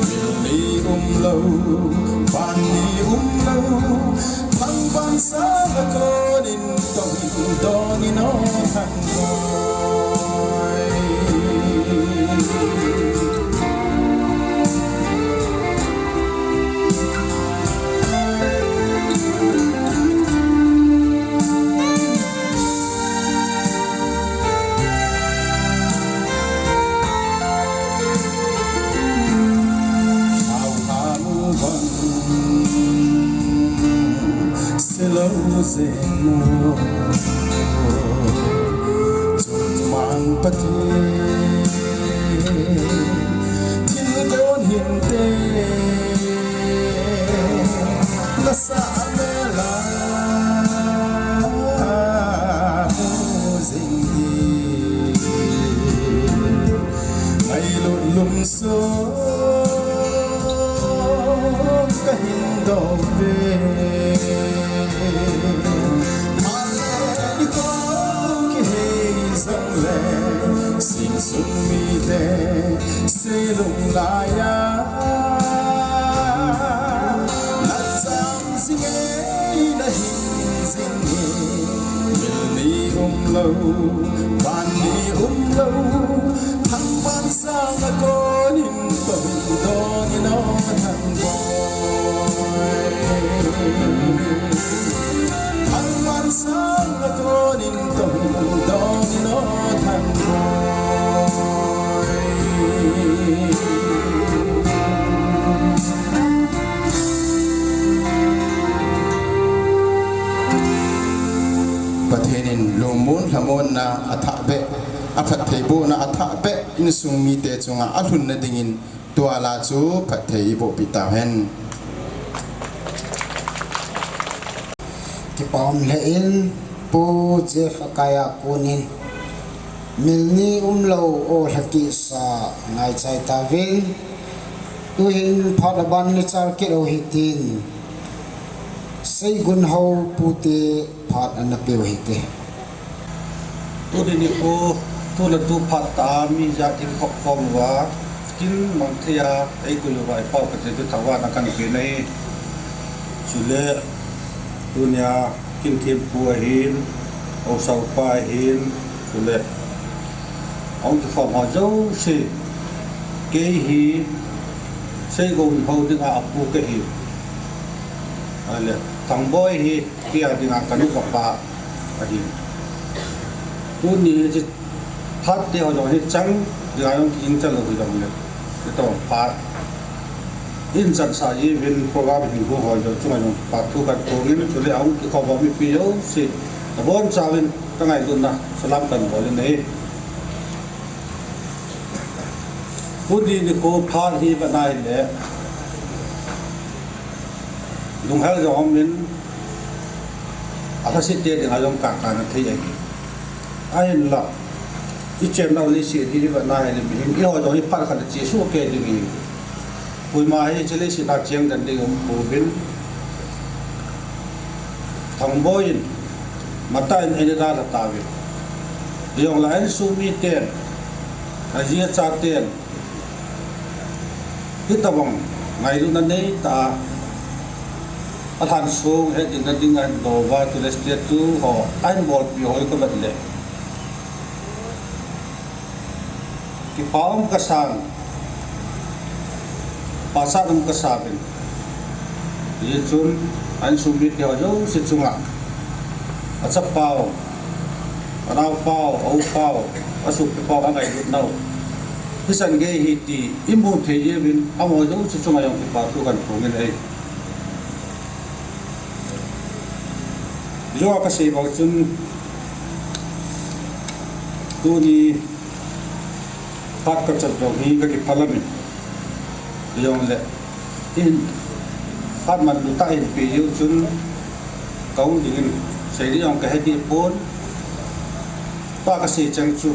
mil ni lo ban ni lo thang ban sa la ko din tong do ni no thang Zeno Tumang pati Tilgon hinte Nasa amela Muzingi Ngayon lumso Kahindobe sing sung mi te say lung la ya na sam sing e na hing sing e mil ni lo ban ni lo thang ban sa na ko nin tong do ni no thang boy thang ban sa na ko nin tong do ni no thang Pathenin lumun lamon na athabe aphat theibo na athabe in sungmi te chunga alhun na dingin tuala chu patheibo pita hen ki pom le in pu je fakaya kunin milni lo o Lhakehsa ngai chai ta vin tuhin phalaban ni char ke ro hitin sei gun ho puti phat an piu hite tu ni ko tu la tu phat ta mi ja tin khop khom wa kin mang thia ai ku lu vai pau ka te tu thawa na kan ke nei chule dunia kin thim pu hin o sau pa hin chule ông thì phòng họ dấu xì cái hi xây gồm hậu đừng áp bu cái hi là thằng boy hi kia đừng áp cái nước bạc hi tu ni chỉ phát đi họ rồi hết trắng đừng áp ông kinh chân là bị đồng này cái tàu phát in sản xuất gì bên program hình của họ rồi chúng mình phát thu gặt cố gắng cho nên ông cái kho báu bị phí dấu xì là bốn sao bên các ngày tuần nào sẽ làm cần bỏ lên đấy Budi ni ko phan hi banai le lung hal jo min ata sit te ding along ka ka na thei ai la i chem na li si hi banai le mi ho jo hi par kha chi su ke ding hi pui ma hi chele si na cheng dan ding bu bin thong boin mata in ene da ta vi yong la en su mi ten a ji cha ten kita bang ngày lúc này ta athan sung hết những cái tiếng Anh đồ và từ lấy tiền tu họ anh bol bị hỏi có vấn đề cái palm cái sang pasang cái sang bên ये चुन anh sung biết theo dấu sẽ chung ạ à sắp bao anau pau au pau asuk pau angai lut nau hisan ge hi ti imu theye bin amo zo chu chunga yong pa tu kan phongin ai jo ka sei ba chun tu ni pat ka chat jo hi ka ki phalamin yong le in pat man lu ta in pe yu chun kaung dingin sei ri yong ka he ti pon pa ka sei chang chu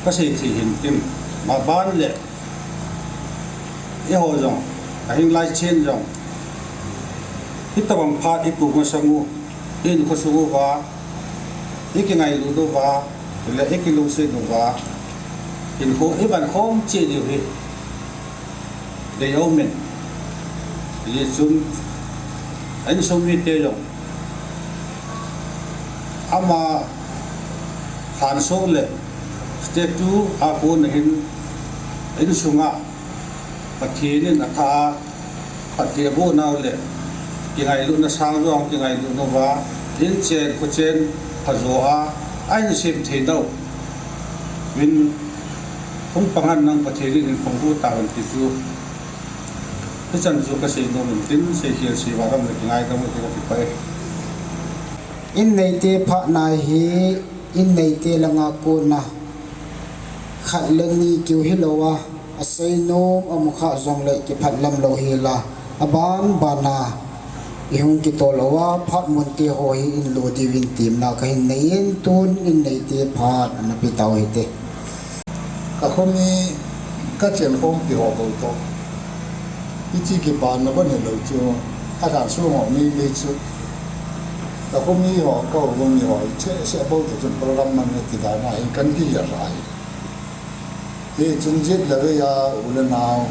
ka sei thi hin tim ma ban le e ho jong a hing lai chen jong hitawang phat ipu ko sangu in ko su wa ikingai lu do wa le ikilu se do wa in ko iban khom che diu hi de omen ye sun anh sống như thế rồi, ama hàn số lệ, step 2 aku nahin anh sunga, pati ni nakha pati abo nào lệ, cái ngày lúc nó sang rồi, cái ngày lúc nó va, in chen có chen hazoa, anh xem thế đâu, mình không pangan nang pati ni không có tahan tisu. Thế chân dù cái gì nó mình tính sẽ hiểu sự vào trong cái ngay trong cái phải in nei te pha nai hi in nei te langa ko na khat leni kiu hi lowa asai no amukha zong le ki phat lam lo hi la aban bana ihung ki to lowa phat mun ti ho hi in lo di win tim na ka hin nei en tun in nei te pha na pi taw hi te ka khomi ka chen khom pi ho ko to ichi ki ban na ban lo chu a ka su ho mi chu ta ko mi ho ko go mi ho che se bo to chun program man ti da na in kan ki ya rai e chun jet la ve ya ule nao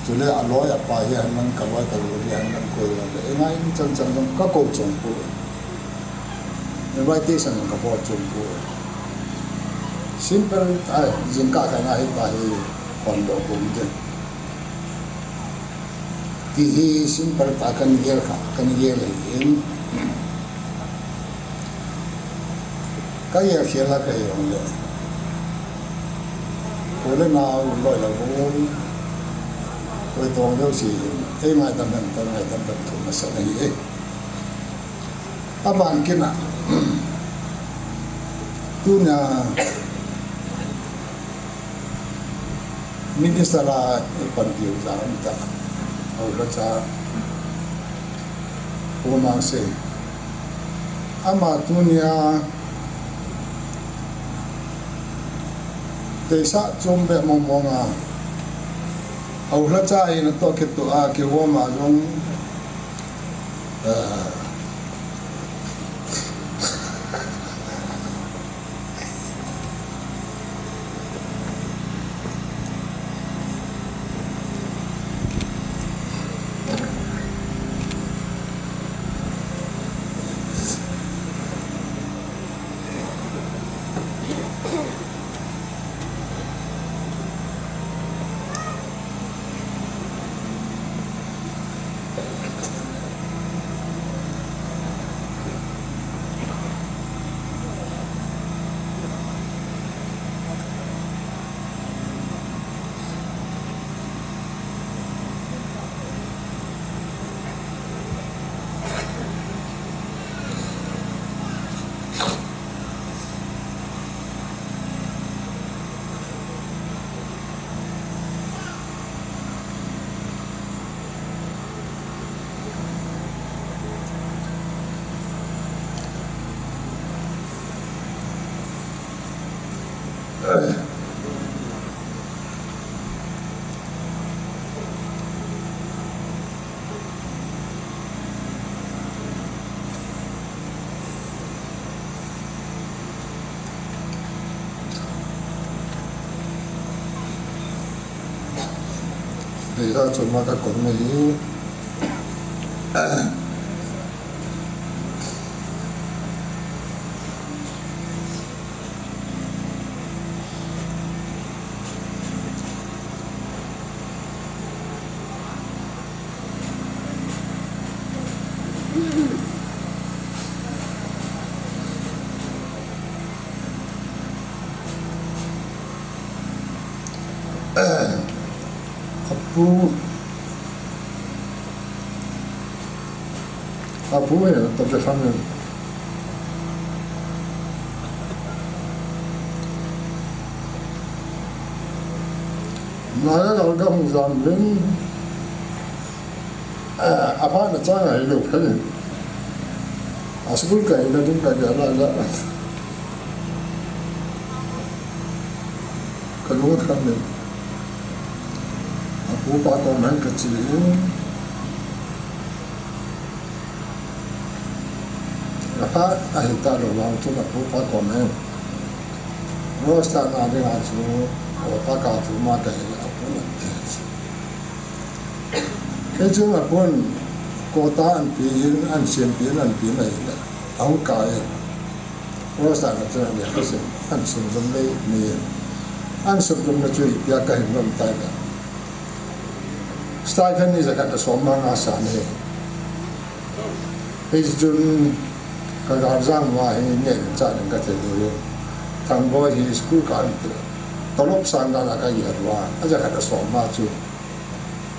chu le a lo ya pa ya nan ka wa ta lo ya nan ko ya le ngai chan chan ka ko chung pu ne vai te san ka bo chung pu simple ai jin ka ka na hi pa hi kon do ko mi thì simple ta kan ger le in ka yer khela ka yong le ko le na lo la bo ko to yo si e ma ta ban to ma sa ni e aban kina tu na minister la pan tiu za ta au la cha ko ma se ama tunia te sa chom be mong mong a au la cha in to ke to a ke wo ma jong thì ra chúng ta có mấy apu he to je khang nãy là cái không gian đến apa na cha ngai lu phale school kai na ding ka ja la ka lu khang ne apu pa to nan ka chi apa ahita lo lang tu apu pa to ne rosta na de ha chu o pa ka tu ma ka cái chỗ là quân cô ta ăn pin ăn xiêm pin ăn pin này là áo cài có sản là cho nên cái gì ăn xiêm trong đây mì ăn xiêm trong nó chơi bia cái hình làm tay cả style cái này là cái số mang áo sản này cái chỗ cái garang và hình nhẹ cho nên cái thế rồi thằng boy thì school cả tao lúc sáng ra là cái gì đó anh chắc cái số mang chú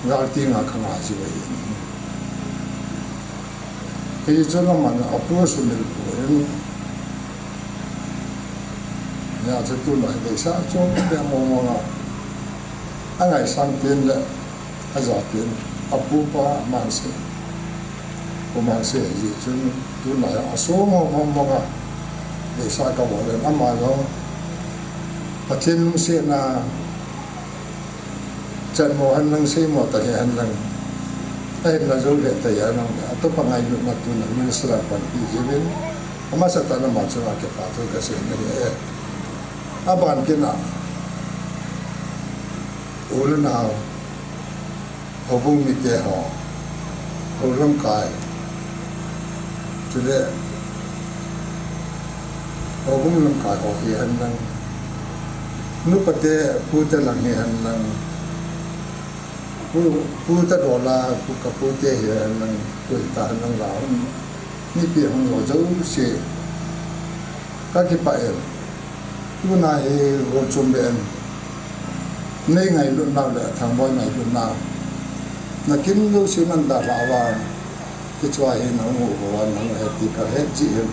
ngal ting a khanga chi wei ke chu na man apu su ne en ya chu tu lai de sa chong de mo na angai sang tin le a za tin apu pa man se ko man se ji chu tu lai a so mo ga de sa ka wo le na ma lo pathin se na chân mô hành năng xây mô tật hệ hành năng ai là dấu lệ tầy ở nông đã tốt bằng ai được mặt tu năng mình sẽ làm quản lý chế biến mà sẽ tạo ra mặt cho nó kẹp thôi cái sự này à bạn kia nào ô lần nào họ vùng bị kẻ họ họ lâm cài cho nên họ vùng lâm cài họ hệ hành năng nút bát đê phụ trợ năng hệ hành năng pu ta do la pu ka pu te he nang pu ta nang la ni pi hong lo zo se ka ki pa e tu na e ro chum ben nei ngai lu na le thang boy ngai lu na kin lu si man da la wa ki chwa he na ngo wa nang he ti ka he ji he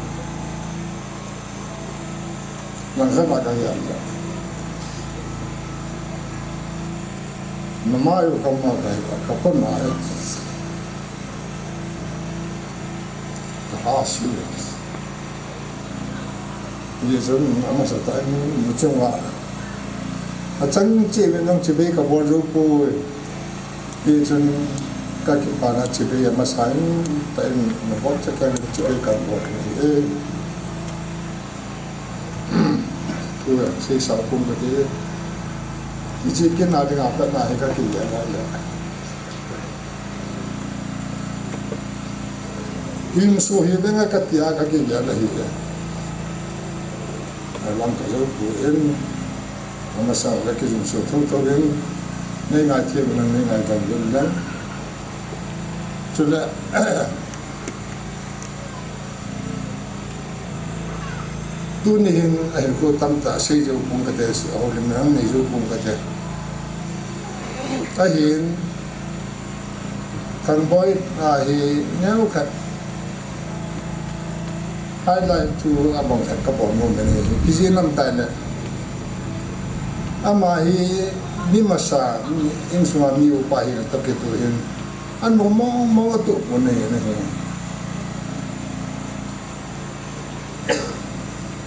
nang ha ma ka ya namayo kama kai kapon na Ahsi ye zon ama sa ta mu chung wa a chang che be nong che be ka bo ro po ye zon ka ki pa na che be ma sa ta na bo cha ka che be ka bo e tu ya se sa pum ba de chỉ cái nào thì học là cái gì vậy là in số hiện đang cái tia cái gì vậy là gì vậy làm cái dấu của em mà sao cái dùng số thông em nên ngày thêm nên ngày gần gần lắm cho nên tu nên anh cô tâm ta xây dựng công cái đấy họ làm năng này dùng công cái đấy ta hiện thằng boy thì nếu khách highlight to abang khách các bọn mình này cái gì làm tay này ama hi ni masa in suma mi upahi tập cái tu hiện anh mong tu của này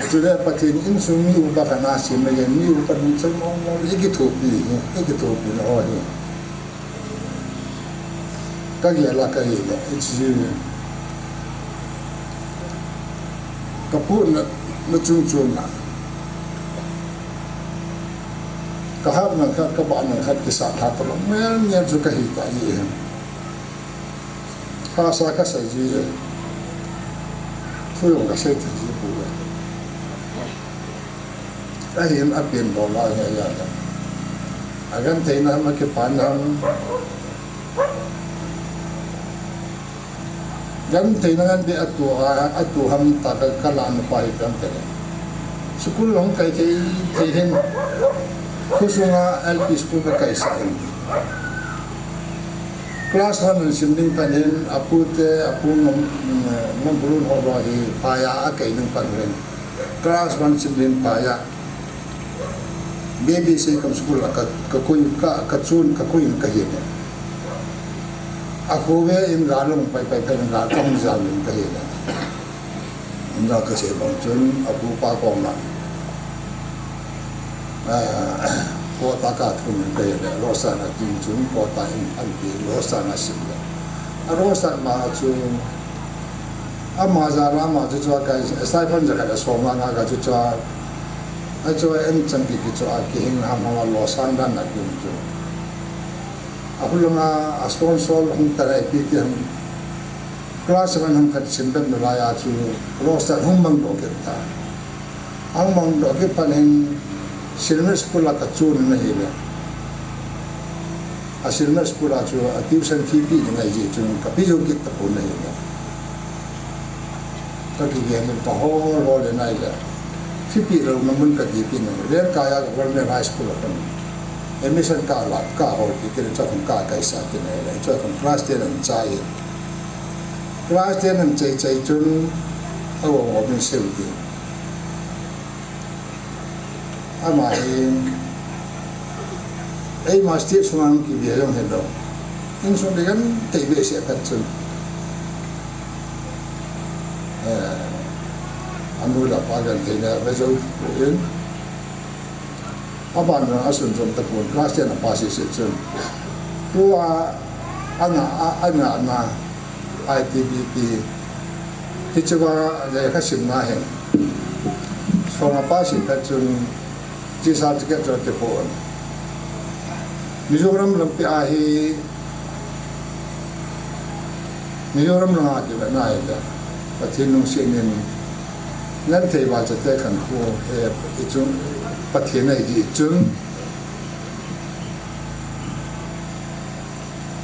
sudah pakai in sumi ubah nasi macam ni ubah macam orang ini topi na oh ni kaya lah itu kapun na chung na kahap na kaban na kisah hafal mel juga hita ni kasa je tu yang kasih tu ahin apin bola ya agan taina make panam gan taina gan de atu ham ta kalan pa itam tele sukul long kai hen khusunga LP school ka kai sa class 1 and simling panin apute apung ngombrun hoba hi paya akai nang panren class 1 simling paya baby say kam school ka kuy ka chun ka kuy ka hi ne ako ve in galong pai ga kam jamin ka hi ne inda ka se bang chun apu pa kong na ko ta ka thun ka hi ne rosa na tin chun ko ta in an pi rosa na sim le a rosa ma chu a ma za na ma chu ka sai pan ja ka so ma na ka chu a cho em chẳng bị cái cho cái hình ham ham lo san dan na kim cho a hulunga a sponsor hum tarai pi ki hum class man hum khat sim ben la ya chu roster hum mang do ke ta ang mang do ke pan hin silver school la ka chun na hi le a silver school a chu a tuition fee pi ngai ji chu ka pi jo ki ta po na hi le ta ki ge men pa ho ro le nai le Fipi ro namun ka di pin ren kaya ka warne high school kan emission ka lat ka ho ki ke cha kan ka kai sa ke ne le cha kan class 10 an chai class 10 an chai chun awo wo bin se di ama ai ma stie suan ki bi yong he do in so de kan te be se ka chun anu la pagan thina bezo in aban na asun jom ta pun class 10 na pasi se chun tua ana ITBP hichwa le ka sim na he so na pasi ta chun ji sa ti ke cho te pon Mizoram lam pi a hi Mizoram la ke na ida pathin nung sinin nan thei ba cha te kan khu he chung pathian nei ji chung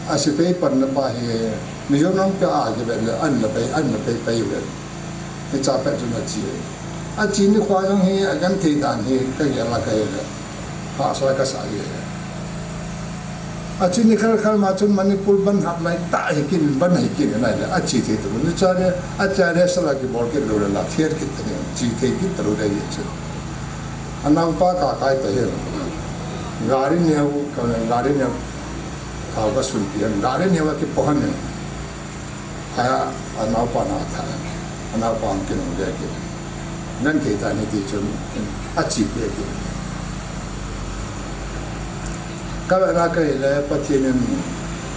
a se pe pan na pa he Mizoram ka a ke le an la pe we he cha pe chu na chi a chi ni khwa jang he a gan thei dan he ka ya la ka ye ha so ka sa ye a chi ni khal ma chun Manipur ban hap nai ta he kin ban hai kin nai le a chi the tu ni cha ne a cha ne sa la ki bol ke lo la thier ki te chi the ki tro de ye chu anang pa ka kai te he gari ne u ka gari ne ka ba sun pi gari ne wa ki pohan ne aya anau pa na tha anau pa ki no de ki nan ke ta ni ti chun a chi pe ki kalau nak le patien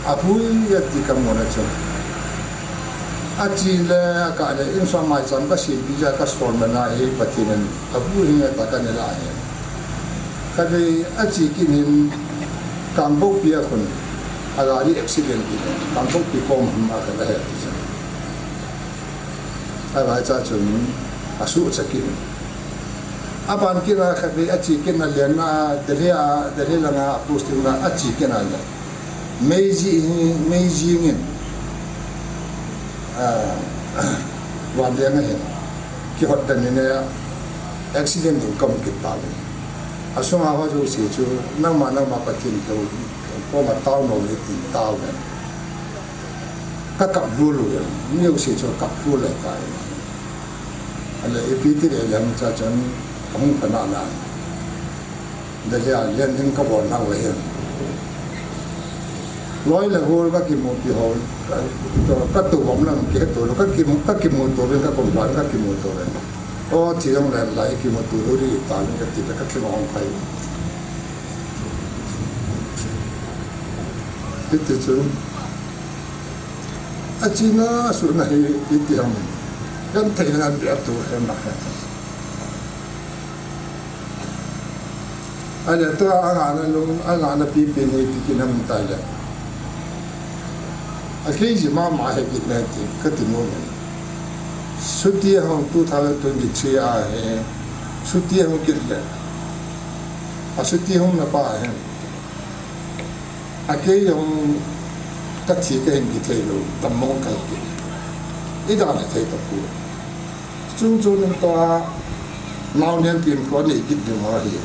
apu ya ti kam ngona chu achi le ka le insa mai cham ka si bija ka store mana e patien apu ni ta ka ne la he ka le achi kin hin kam bo pia khun agari accident ki kam bo pi kom ma ka le he ai ba cha chun asu chakin apan kira khabe achi ken lena dele la na posting na achi ken ala meiji ngin wan le na he ki hot dan ne accident kom ki ta le asuma ha jo se chu na ma patin to ko ma taw no le ti taw ne ka kap lu lu ni yo se chu kap lu le ta ala epiti le lam cha chan không phải nào nào để là liên minh các bọn nào vậy nói là hồ các kim một thì hồ các tụ bóng là cái tụ nó các kim một tụ bên các công đoàn các kim một tụ bên ô thì ông lại kim một tụ đi tạo nên cái gì các kim một phải cái thứ chứ à chỉ nó số này cái tiền cái thời gian để tụ em mặc ada tu angana pipi ni tikin ham tala akiji ma he kitna ti katino suti ham 2023 a he suti ham kitla asuti ham na pa he akei ham tathi ka hin kitelo tammong ka ki ida na thai ta pu chung to mau nen pin ko ni kit de ma hi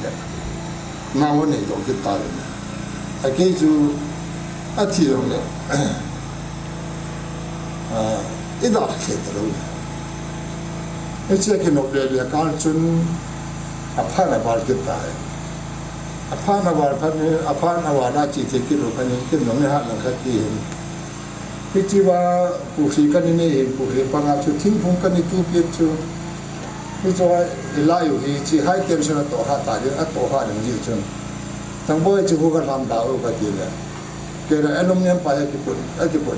nào này đó cái tài này cái chú a thi rồi đấy ít đó là hết rồi cái chuyện cái nộp đề là cao chun apa là vào cái tài apa là vào đã chỉ thấy cái đồ cái nó mới hát là cái gì cái chiว่าผู้สีกันนี่ผู้เอปังอาชุทิ้งพงกันนี่ทุบเย็ดชูcái cho lạiอยู่ที่ให้เต็มชนะต่อหาตายอัตต่อหาหนึ่งยืดชนทั้งบ่อยจะพูดกันทำดาวกันทีเลยเกิดอะไรน้องเนี่ยไปให้กี่ปุ่น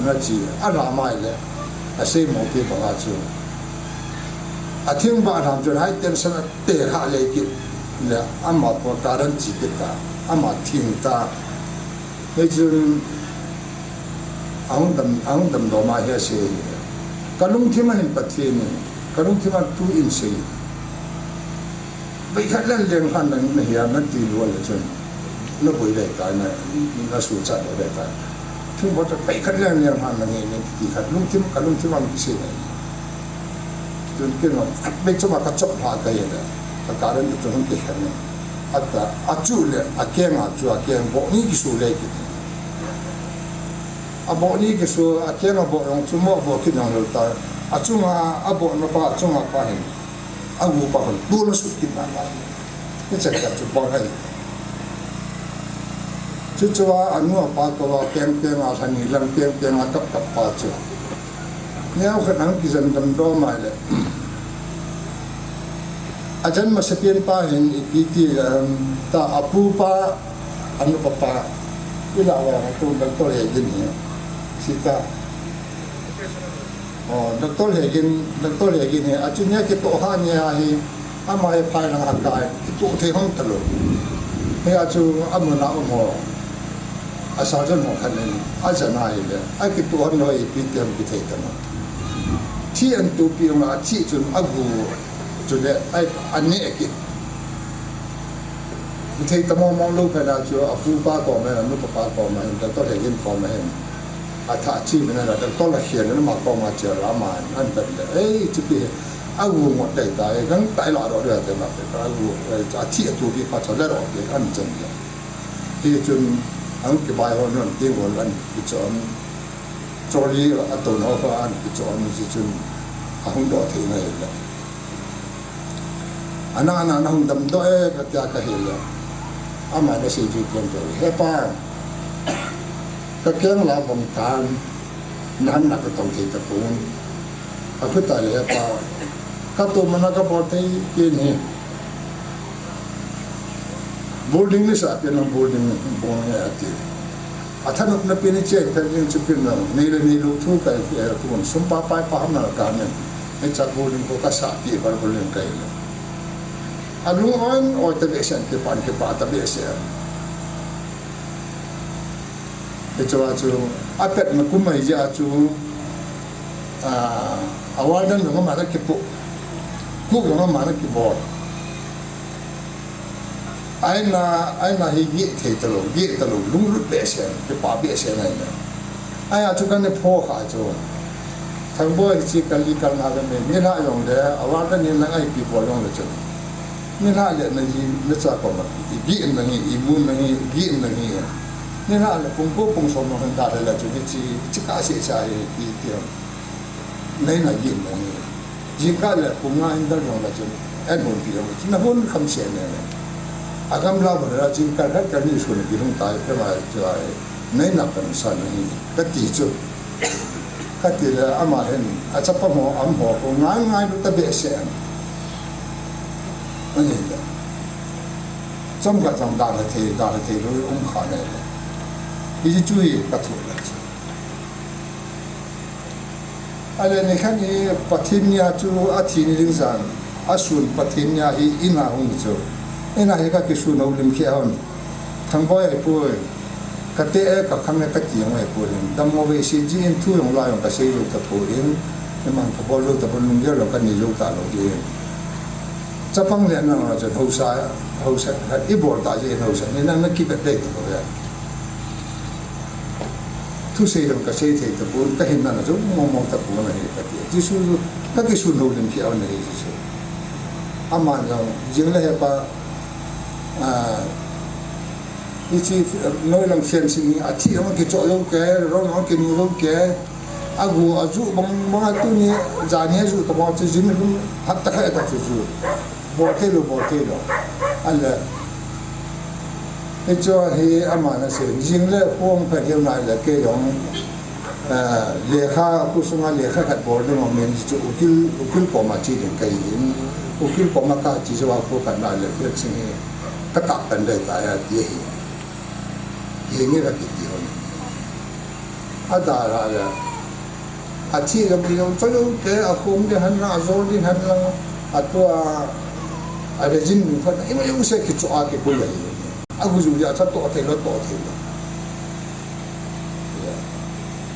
น่าจีอันละไม่เลยอาศัยหมอที่บังอาจูอาทิ้งบ้านทำจนให้เต็มชนะเตะหาเลยกินเนี่ยอามาตัวการันจีกิตาอามาทิ้งตาให้จนอังดำดอกไม้เฮียเสียกันลุงที่มาเห็นปะทีนี่กันลุงที่มาตู้อินเสียไปขัดเล่นเลี้ยงพันนั่นเฮียนั่นตีล้วนเลยจนนับไปได้ตายนะนับสู้จัดได้ตายถึงว่าจะไปขัดเลี้ยงพันนั่นเองตีขัดลุงที่กันลุงที่มาพิเศษจนกินว่าไม่จะมาขัดจับหากันเลยแต่การนั้นจะต้องเกี่ยงเนี่ยแต่อาจูเลยอาเกียงบอกนี่กิสูเลยกินบอกนี่ก็สู้อาเกียงบอกลงชั่วโมงบอกคิดอย่างเราตายอาจุงอาบอกนับว่าอาจุงอาไปเห็นอาบูปะคนดูแลสุดกินอะไรนี่จะจับจุดบอลให้จุดที่ว่าอันนู้นปาตัวเพียงอาทันนี่ลังเพียงอากับปาจ้ะเนี่ยเอาขนาดกิจดำดอมาเลยอาจารย์มาเสียนป้าเห็นอีกทีตาอาปูป้าอันนู้นป้าเวลาว่าตัวเองนี่สิตาดักตัวเฮกินเนี่ยอาจจะเนี่ยคิดตัวหาเนี่ยให้อามาให้ภายในร่างกายตัวเทห้องตลอดเนี่ยอาจจะอามันเอาหมออาสาจนหัวขันนี่อาจจะนายเลยไอ้คิดตัวหันน้อยปีเต็มปีเท่านั้นที่อันตัวปีมาที่จนอากูจนเนี่ยไอ้อันนี้กินปีเท่าแต่มองลูกไปนะจู่อาฟูป้าก่อนไหมนุ๊กป้าก่อนไหมดักตัวเฮกินก่อนไหมอาถ้าชีวิตนั้นเราต้องละเขียนนั้นมาก็มาเจอละมาอันเป็นจุดที่อาวุธหมดได้ตายงั้นตายหลายรอบเลยแต่มาเป็นอาวุธอาที่ตัวที่พัฒนาได้เลยอันจริงที่จนอังกฤษไปวันนั้นที่วันนั้นที่จนจอรีอัตโนมัติอันที่จนที่จนอังดอที่นั่นเลยอันนั้นอังดำด้วยก็จะก็เห็นแล้วอามาได้สิ่งที่ควรจะเห็นป้าก็เกี่ยงลาบงการนั้นนักก็ต้องที่ตะปูนอาคุตายเลยป่าก็ตัวมันก็พอที่กินนี่บูดิ้งนี่สักเป็นบูดิ้งบ่งเนี่ยที่อาท่านนับเป็นเจ้าเป็นยังจะเป็นนี่ลูกทุกข์ไปคุณสมป้าไปป้าหน้าการเนี่ยไอ้จากบูดิ้งก็สักที่บาร์บูดิ้งกันเลยอาลุงอันโอ้ตะเบียนที่ปานที่ป้าตะเบียนitu acu apet makumai je acu awal dan dengan mana kipu dengan mana kibor aina higi telo lungrut besen kipa besen aina ai acu kan ne pho kha acu thang boy chi kali kal na me ni la yong de awal dan ni la ai kibor yong le chu ni la le na ji na cha ko ma gi na ni imun na ni gi na niนี่น่าเลยปุ่งปุ๊บปุ่งสมมันได้เลยจุดที่จิกาเสียใจอีเดียวในไหนยินเลยจิกาเลยปุ่งงานได้ยังเลยจุดแอนบุญเดียวจุดนั้นบุญคำเสียเนี่ยอากำลังบอกว่าจิกาได้การนี้ส่วนที่ต้องตายเพราะว่าจะในนับเป็นสันนี่ก็ตีจุดก็ตีเลยอามาเห็นอาจจะพ่อหมออัมหัวปุ่งง่ายรู้แต่เบี้ยเสียนี่แหละจำกัดจำด่าละทีรู้ขาเนี่ย이제주의같은 거죠. 아래 내칸이 파티미아 주 아티니 등산 아순 파티미아 이 이나 홍죠. 이나 해가 기수 노림 키하온 당보에 보이 그때 그 강내 같이 영화에 보인 담모베 시진 투용 라용 가 세요 다 보인 그만 보벌로 다 보는 게 로가 니로 다로게 자방내는 저 호사 이보다지 호사 내는 기በት 돼 거야. thu xây dựng cái xây thì tập bốn cái hình nào giống mong tập bốn này cái gì chỉ số các cái số nô lên phía này chỉ số aman rằng riêng là ba chi noi lang fian sing a thi ma ki cho lo ke ro no ki nu lo ke agu azu bang tu ni jani azu to ba chi jin rum hat ta kha ta chu bo te lo ala e cho he amana se jing le pom pha deu nai le ke yong le kha ku sunga le kha khat bor de mo men chu ukil po ma chi den kai in ukil po ma ka chi wa ko kan na le ke sing ta ka kan de ta ya ti he ni ra ki ti ho ada ra la a chi ga bi yong cho lo ke a khom de han na zo din han la a to a re jin nu fa e ma yong se ki cho a ke ko ya agu ju ya cha to te lo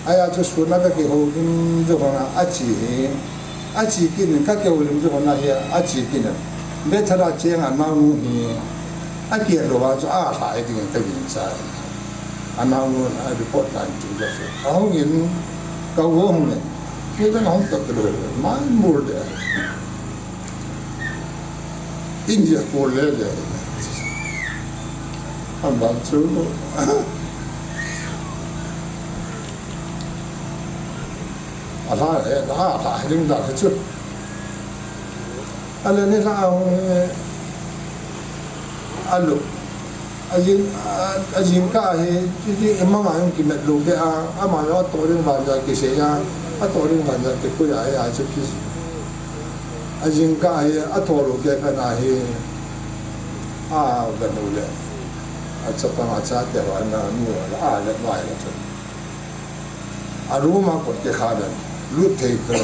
aya to su na ka ke ho kin jo na a chi kin ka ke ho lim jo na ya a chi kin be thara che nga na nu hi a ke ro ba cho a tha ai din ta bin sa a na nu a report tan chu jo so a ho yin ka wo hong ne ke da na hong ta lo ma mur de India ko le I'm not sure. I think that's it. I learned how I look. As in car, he among my own kinet look there. I'm not told about that. I told him that the Kuya I took his. As in car, I told him that I the no at sa pangatsa te wa na nu la le mai la chu aruma ko te khadan lu te ko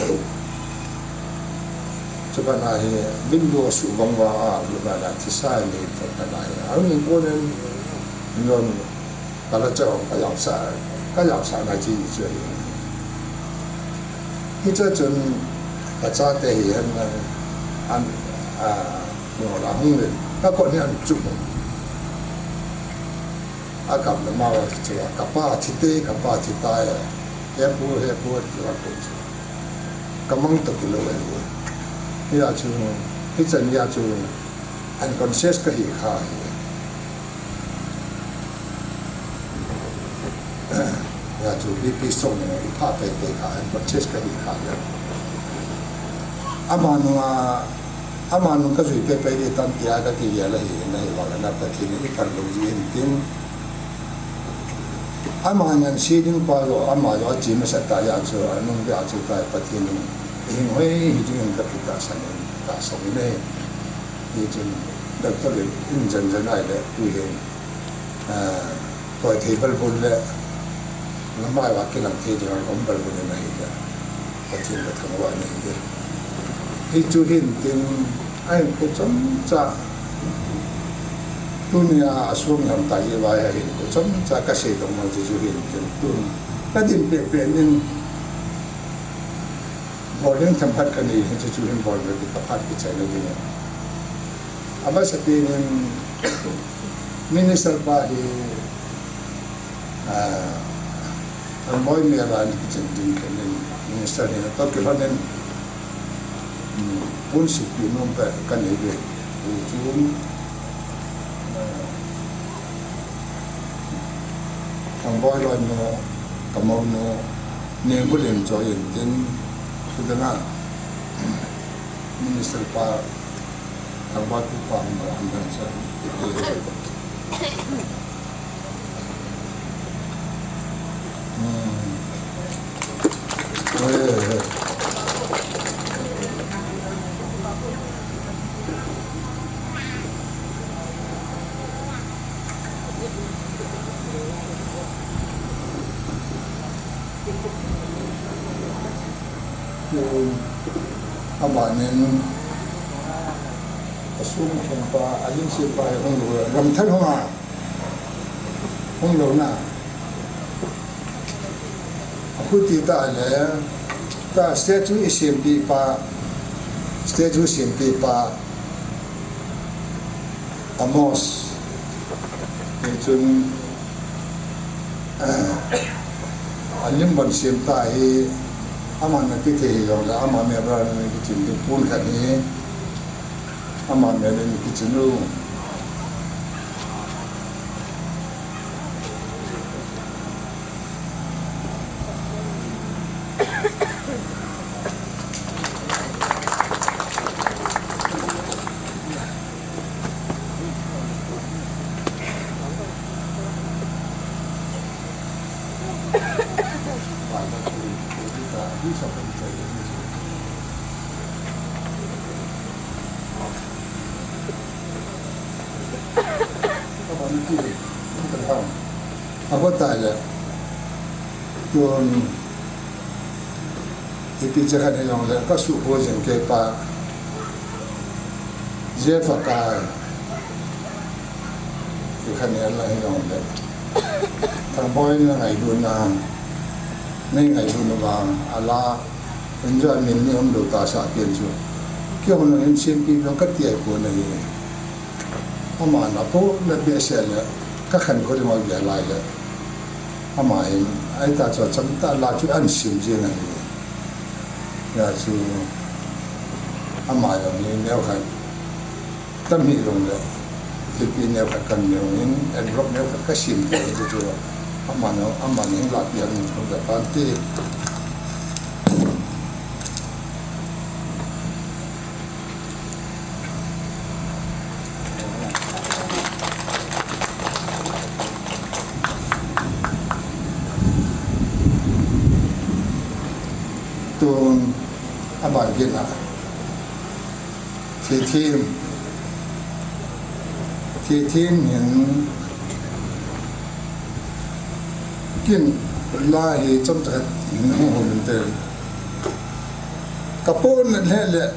chu ba na he bindu su bang wa lu ba da ti sa ni ko ta na ya ni ko nen non ta la cha ka ya sa na ji ju hi cha chun ka cha te hi an no la hung le ka ko ni an chu agam na mawa chu kapa thite kapa thita ya he pu la ko chu kamang to kilo ya chu hi chan ya chu unconscious ka hi kha ya chu bp song ne pha pe te kha unconscious ka hi kha ya amanu ka zui pe pe de tan tia ka ti ya la hi na hi wa na ta thi ni kan lo ji tin amanan siding pa lo amayo chi ma sa ta ya chu anung ya chu ta pa thi ni hing hoi hi jing ka pi ta sa ne ta so ne hi jin doctor in jan ai le tu he to table bul le na mai wa ke lang the de om bal bul ne hi da pa thi le thang wa ne hi hi chu hin tin ai ko chom cha dunia asum ham ta ye wa ya hin ko chom cha ka se dong ma ju hin tin tun ka din pe pe nin boarding tempat kan ni hin chu hin board le ta phat ki chai le ni aba sa pe nin minister ba hi boy me la ni chen din kan ni minister ni to ke lan pun si pi nom pe kan ni be chu thằng boy lo no kamau no ne bulim cho yin tin sudana minister pa thằng boy tu pa ma andan sa amanin asum khampa alin se pa hong lo ram than hong lo na akuti ta le ta statue SMP pa amos chun alim ban sim ta hi aman na ti the yo la ama me ra ni ki chin pun kha ni ama me ni ki chin ru apa tak ada tuan itu jangan yang le kasu ho jeng ke pa je fakai ikan Allah yang le tang boy na ngai du na nei ngai du na ba ala enjoy min ni om do ta sa pian chu kyo no en sim pi lo ka tie ko na ni ama na po na be se le ka khan ko de ma ya lai le ama en ai ta cho cham ta la chu an sim je na ni ya chu ama ya ni ne khan tam hi lo le thì pin nêu phải cần nhiều những anh rock nêu phải cái sim để cho cho ama những lạc tiền không phải bán ti tuần ama kia nào thì thêmที่ที่เห็นกินลาเหจำจัดน้องคนเดิมกระปุกนั่นแหละ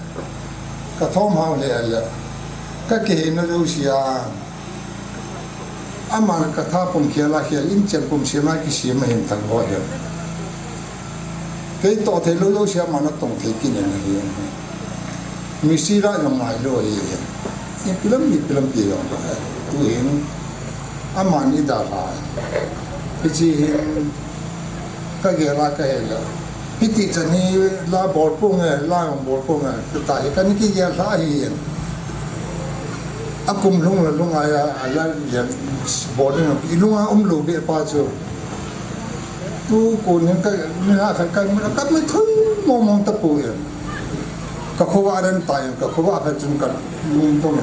กระท่อมหาวเลยแหละก็เกี่ยนรู้เสียอามันกระท่าผมเขียนละเขียนอินเจนผมเสียมากี่เสียมาเห็นทั้งหัวเห็นก็ต่อเทรู้เสียมันต้องเทกินอย่างนี้มีสีละยังไงรู้yang film dia orang tu yang aman ni dah lah, jadi kagera kagera, piti jani la borpung la yang borpung tetapi kan ni dia lah yang akum lung ayah ala yang borpung ilung lu be pacu, tu kon yang ni lah kan mereka macam ngomong tepu yang kakuwaran tayo kakuwaran jungkan lungtong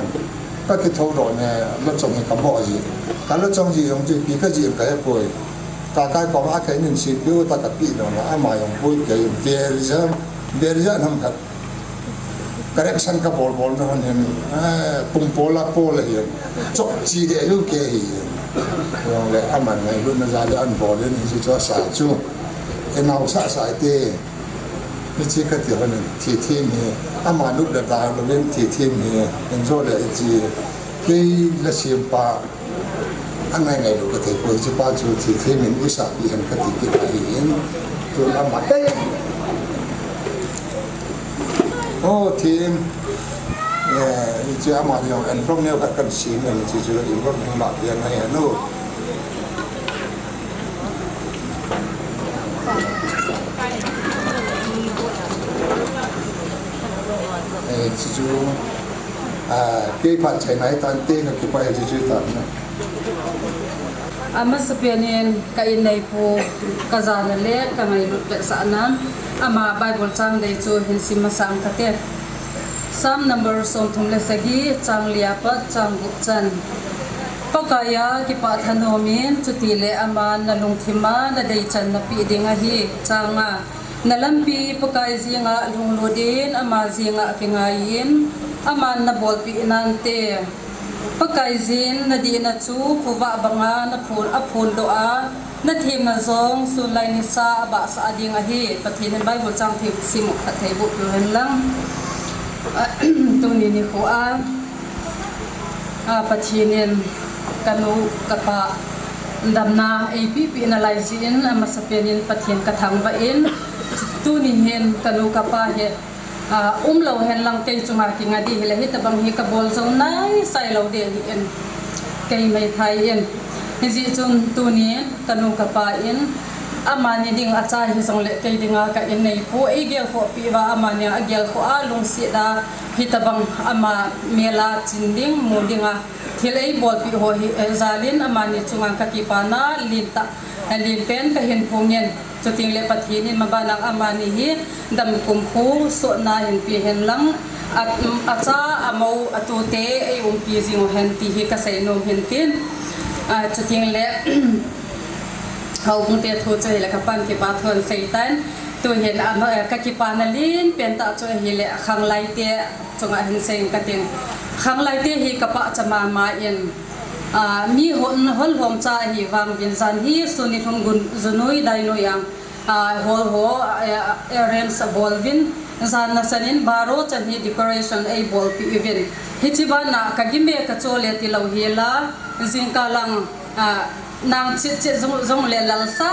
kaki thoro ne lachong ka bo ji ka lachong ji yong ji pi ka ji ka he poi ka ka ko a kai nin si pi ta ka pi no na ma yong poi ke der ja nam ka correction ka bol no nen pum pola pola hi chok ji de yu ke hi yong le aman ngai lu na ja le an bol ni ji cho sa chu enau sa sa teนี่ที่ก็เดี๋ยวนั้นที่มีอามานุดาเราเล่นที่มีเป็นโซ่เลยจีที่ละเสียมปาอันไหนไงเราก็ถือว่าจีป้าจูที่มีอุตสาหกรรมก็ติดกินไปเองตัวอามาเต้โอ้ทีมนี่จีอามาอย่างอันพวกนี้ก็กันสีเนี่ยนี่จีอีกพวกนึงหลับยังไงโน่จู่เกี่ยพันใช้ไหนตอนเต้ก็เกี่ยไปจู่ตอนนั้นอามาสเปียนีนกับอินในภูกาจานเล็กกับไงรุดเล็กสานั้นอามาไบเบิลจังได้จูเห็นสิมาสังกัดเตะซ้ำนัมเบอร์ส่งทุ่งเลสกีจังเลียปัดจังบุกจันปกายากิปัทโนมินจุติเลอามานาลุงทิมานาได้จันนปีดิงาฮีจังนาลัมปีปกายซิงะลุงโลดินอามาซิงะกิงายินอามานาบอลปีนันเตปกายซินนาดีนาจูคูวะบังานาพูนอพูนโดอานาทีมนาซองสุไลนิสาบะสาดิงาฮีปฏินินใบบจังทิสิมุขเทบุปลุเฮนลังตรงนี้นี่เขาปฏินินกันุกะปะดำนาเอพีนาไลซินอามาสเปียนินปฏินินกระทังวะอินtu ni hen kanu kapa he lo hen lang te chunga ki ngadi hele hi tabang hi ka bol zo nai sai lo de hi en kai mai thai en hi ji chun tu ni kanu kapa in amani ding acha hi song le kai dinga ka en nei po e gel ho pi wa amani a gel ho a lung si da hi tabang ama mela chinding mo dinga thil ei bol pi ho hi zalin amani chunga ka ki pa na linta lin pen ka hen phungen chuting le pathi ni mabanang amani hi dam kum khu so na hin pi hen lang at acha amo atute ei pi jing hen ti hi ka sei nom hen tin chuting le hau bung te tho chai la ka pan ki pa thon sei tan tu hen ka ki pa na lin pen ta cho hi le khang lai te chunga hen sei ka tin khang lai te hi ka pa chama ma in mi hon hol hom cha hi wang bin zan hi suni thum gun zunui dai no yang hol ho rem sa bol bin zan na sanin baro chan hi decoration ei bol pi event hi chiba na kagime ka chole ti lo hi la jingka lang nang chit zong le lal sa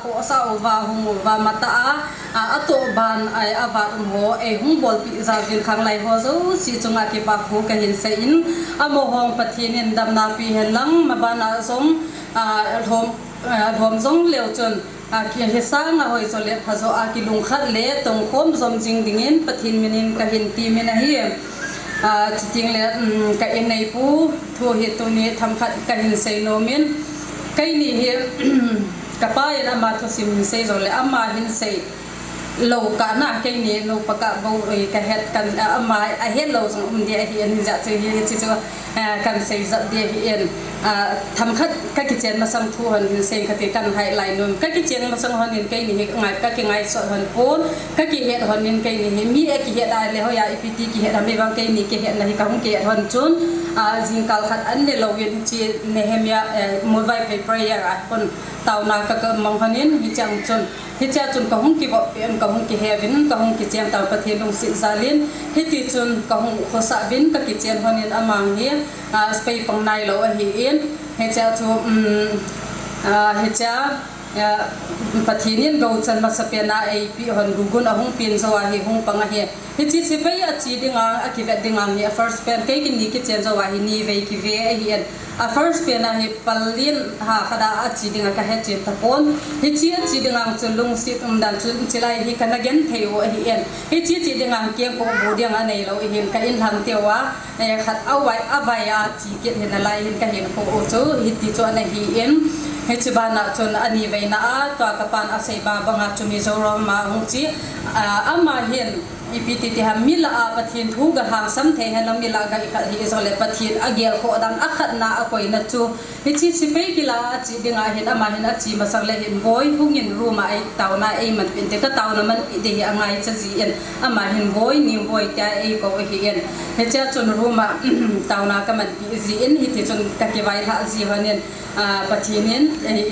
ho sa wa hum wa mata ato ban ai aba ho e hum bol pi za vin khang lai ho zo si chunga ki pa khu ka hin se in amo hong pathin in dam na pi helang ma bana zong thom zong leo chun ki he sa nga hoi so le phazo a ki lung khat le tong khom zom jing dingin pathin minin ka hin ti me na hi chiting le ka in nei pu thu hi tu ni tham khat ka hin se no min kai ni hi kapai na ma to sim se zo le ama hin se lo ka na kai ni no paka bo ka het kan ama a het lo zong dia hi an ja che hi chi cho kan se za dia hi en tham khat ka ki chen ma sam thu han hin se ka te kan hai lai nom ka ki chen ma sang han hin kai ni hi ngai ka ki ngai so han pon ka ki het han hin kai ni hi mi e ki het ai le ho ya ipt ki het me bang kai ni ki het na hi ka hung ki han chun jing kal khat an ne lo yin chi nehemia mo vai pe prayer a kon tau na ka mong hanin hi chang chun hi cha chun ka hung ki bo pen ka hung ki heaven ka hung ki chen tau pathe lung si zalin hi ti chun ka hung khosa bin ka ki chen hanin amang hi spei pang nai lo hi in hi cha chu hi cha pathinin go chan ma sapena ei pi hon gugun ahung pin zo hi hung panga hi hi chi si pai a chi dinga a ki vet dinga ni first pen kai ki ni ki chen zo hi ni ve ki ve hi a first pen a hi palin ha khada a chi dinga ka he chen ta pon hi chi dinga chulung sit dan chun chilai hi kana gen theu hi en hi chi dinga ke ko bo dinga nei lo hi ka in ham tewa khat awai avaya chi ke hen lai hin ka hen ko o chu hi ti chu na hi en he chibana chon ani veina a to kapan asei ba banga chumi zoro ma hungchi ama hen ipiti ti ha mila a pathin thu ga hang sam the helam mila ga ikha hi zole pathin agel kho dan akhat na akoi na chu hi chi sipe kila chi dinga hen ama hen a chi masang le hin boy hungin ruma ai tauna ai man pin te ka tauna man pi de hi angai cha ji en ama hen boy ni boy ta ai ko hi en he cha chon ruma tauna ka man pi ji en hi ti chon ka ke vai ha ji hanen pathinin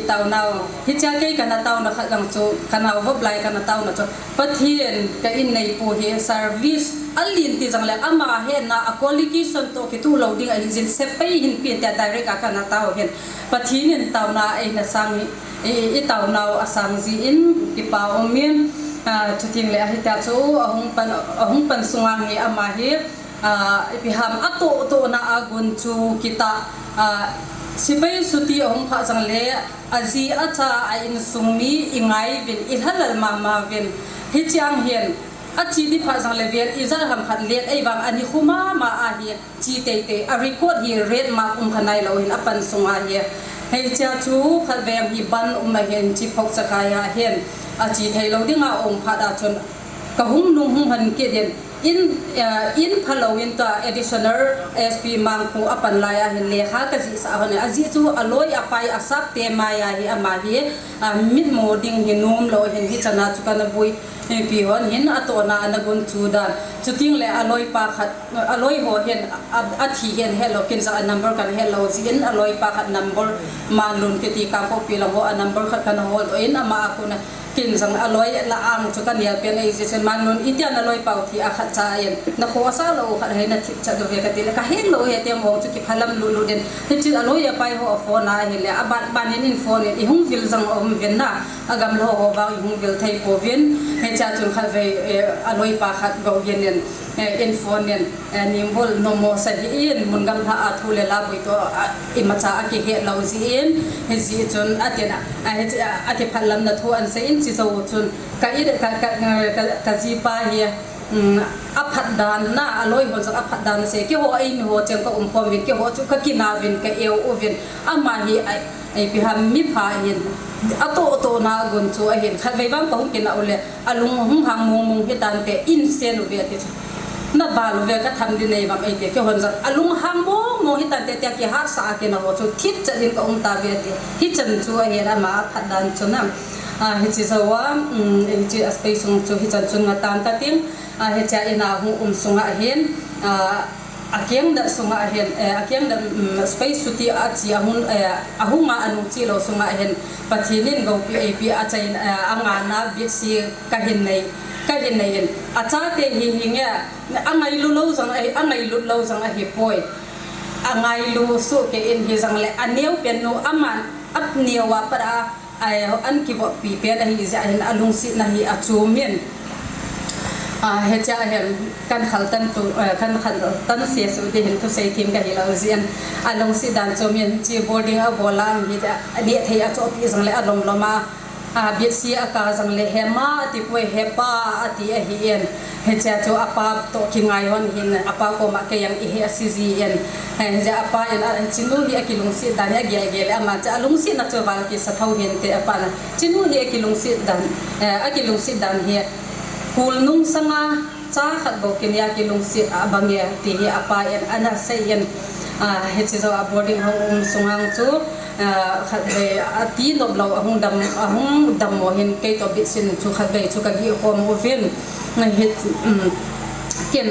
tau nau hi cha ke kana tau na khalang chu kana vob lai kana tau na chu pathin ka in nei pu hi service alin ti jang le ama he na qualification to ki tu loading a jin se pei hin pi ta direct ka kana tau hen pathinin tau na ai na sang i tau nau asang ji in ki pa omien chuting le hi ta chu ahung pan sungang hi ama hi pi ham ato to na agun chu kita sipai suti ong pha jang le aji acha in sungmi ingai bin ilhalal mama vin hi chang hian achi di pha jang le vel izar ham khat let ei bang ani khuma ma a hi chi te a record hi red ma khanai lo hin apan sunga hi hei cha chu khat vem hi ban na hian chi phok chakaya hian achi thei lo dinga ong pha da chon ka hum nung hum han ke den in Halloween ta additional SP mangku apan laya hin lekha ka ji sa hone aji chu aloi apai asak te maya hi ama hi mit moding hinum lo hin hi chana chu kana bui pi hon hin atona anagun chu dan chuting le aloi pa khat aloi ho hin athi hin hello kin sa number kan hello jin aloi pa khat number manlun ke ti ka ko pi lo ho number khat kan hol in ama akuna kin sang aloi la ang chu kan ya pen ei se manlun itian aloi pau thi akhat cha yen na kho asa lo khat he na thik cha do ve ka ti la ka hello he te mo chu ki phalam lu den he chi aloi ya pai ho phone na he le aban banin in phone i hung vil jang om ven na agam lo ho ba i hung vil thai po ven he cha chun khat ve aloi pa khat go yen in phone yen nim bol no mo sa hi in mun gam tha a thu le la bui to i ma cha ki he lo ji in he ji chun atena ati phalam na thu an se in chi zo chun ka i ka ji pa hi aphat dan na aloi ho jang aphat dan se ki ho ai ni ho cheng ka pom vin ki ho chu ka kina vin ka eu o vin ama hi ai pi ham mi pha hin ato na gun chu a hin khat ve bang ka hung kina ule alung hung hang mung hi tan te in sen u ve ti na bal ve ka tham di nei bam ai te ki hon jang alung hang mo hi tan te te ki har sa ke na ho chu thit cha din ka ta ve ti hi chan chu a hi ra ma phat dan chu na hi chi zawa hi chi space chu hi chan chu nga tan ta ting he cha ina hu sunga hin akyang da sunga hen akyang da space suti achi ahunga anu chi lo sunga hen pathinin go ap achain angana bisi kahin nei acha te hi hinga angai lu lo sang angai lu lo sang hi poi angai lu su ke in hi sang le aneu pen no aman ap newa para an ki bo pi pe hi za hen alung si na hi achumin hecha hem kan khaltan tu kan khaltan se su de hin tu sei thim ga hilo zian along si dan chomian chi boarding a bolang hi da ani thei a chop izang le alom loma bsi aka jang le hema ti poi hepa ati a hi en hecha cho apa to kingai hon hin apa ko ma ke yang i he cg en heja apa en chinu hi akilung si dan ya gel ama cha alung si na cho wal ki sa thau hin te apa na chinu hi akilung si dan hi kul nung sanga cha khat bo kin ya ki lung si abangya ti hi apa en ana sei en hechi zo boarding home sungang chu khat be ati no blo ahung dam mo hin ke to bi sin chu khat be chu ka gi home oven na hit ken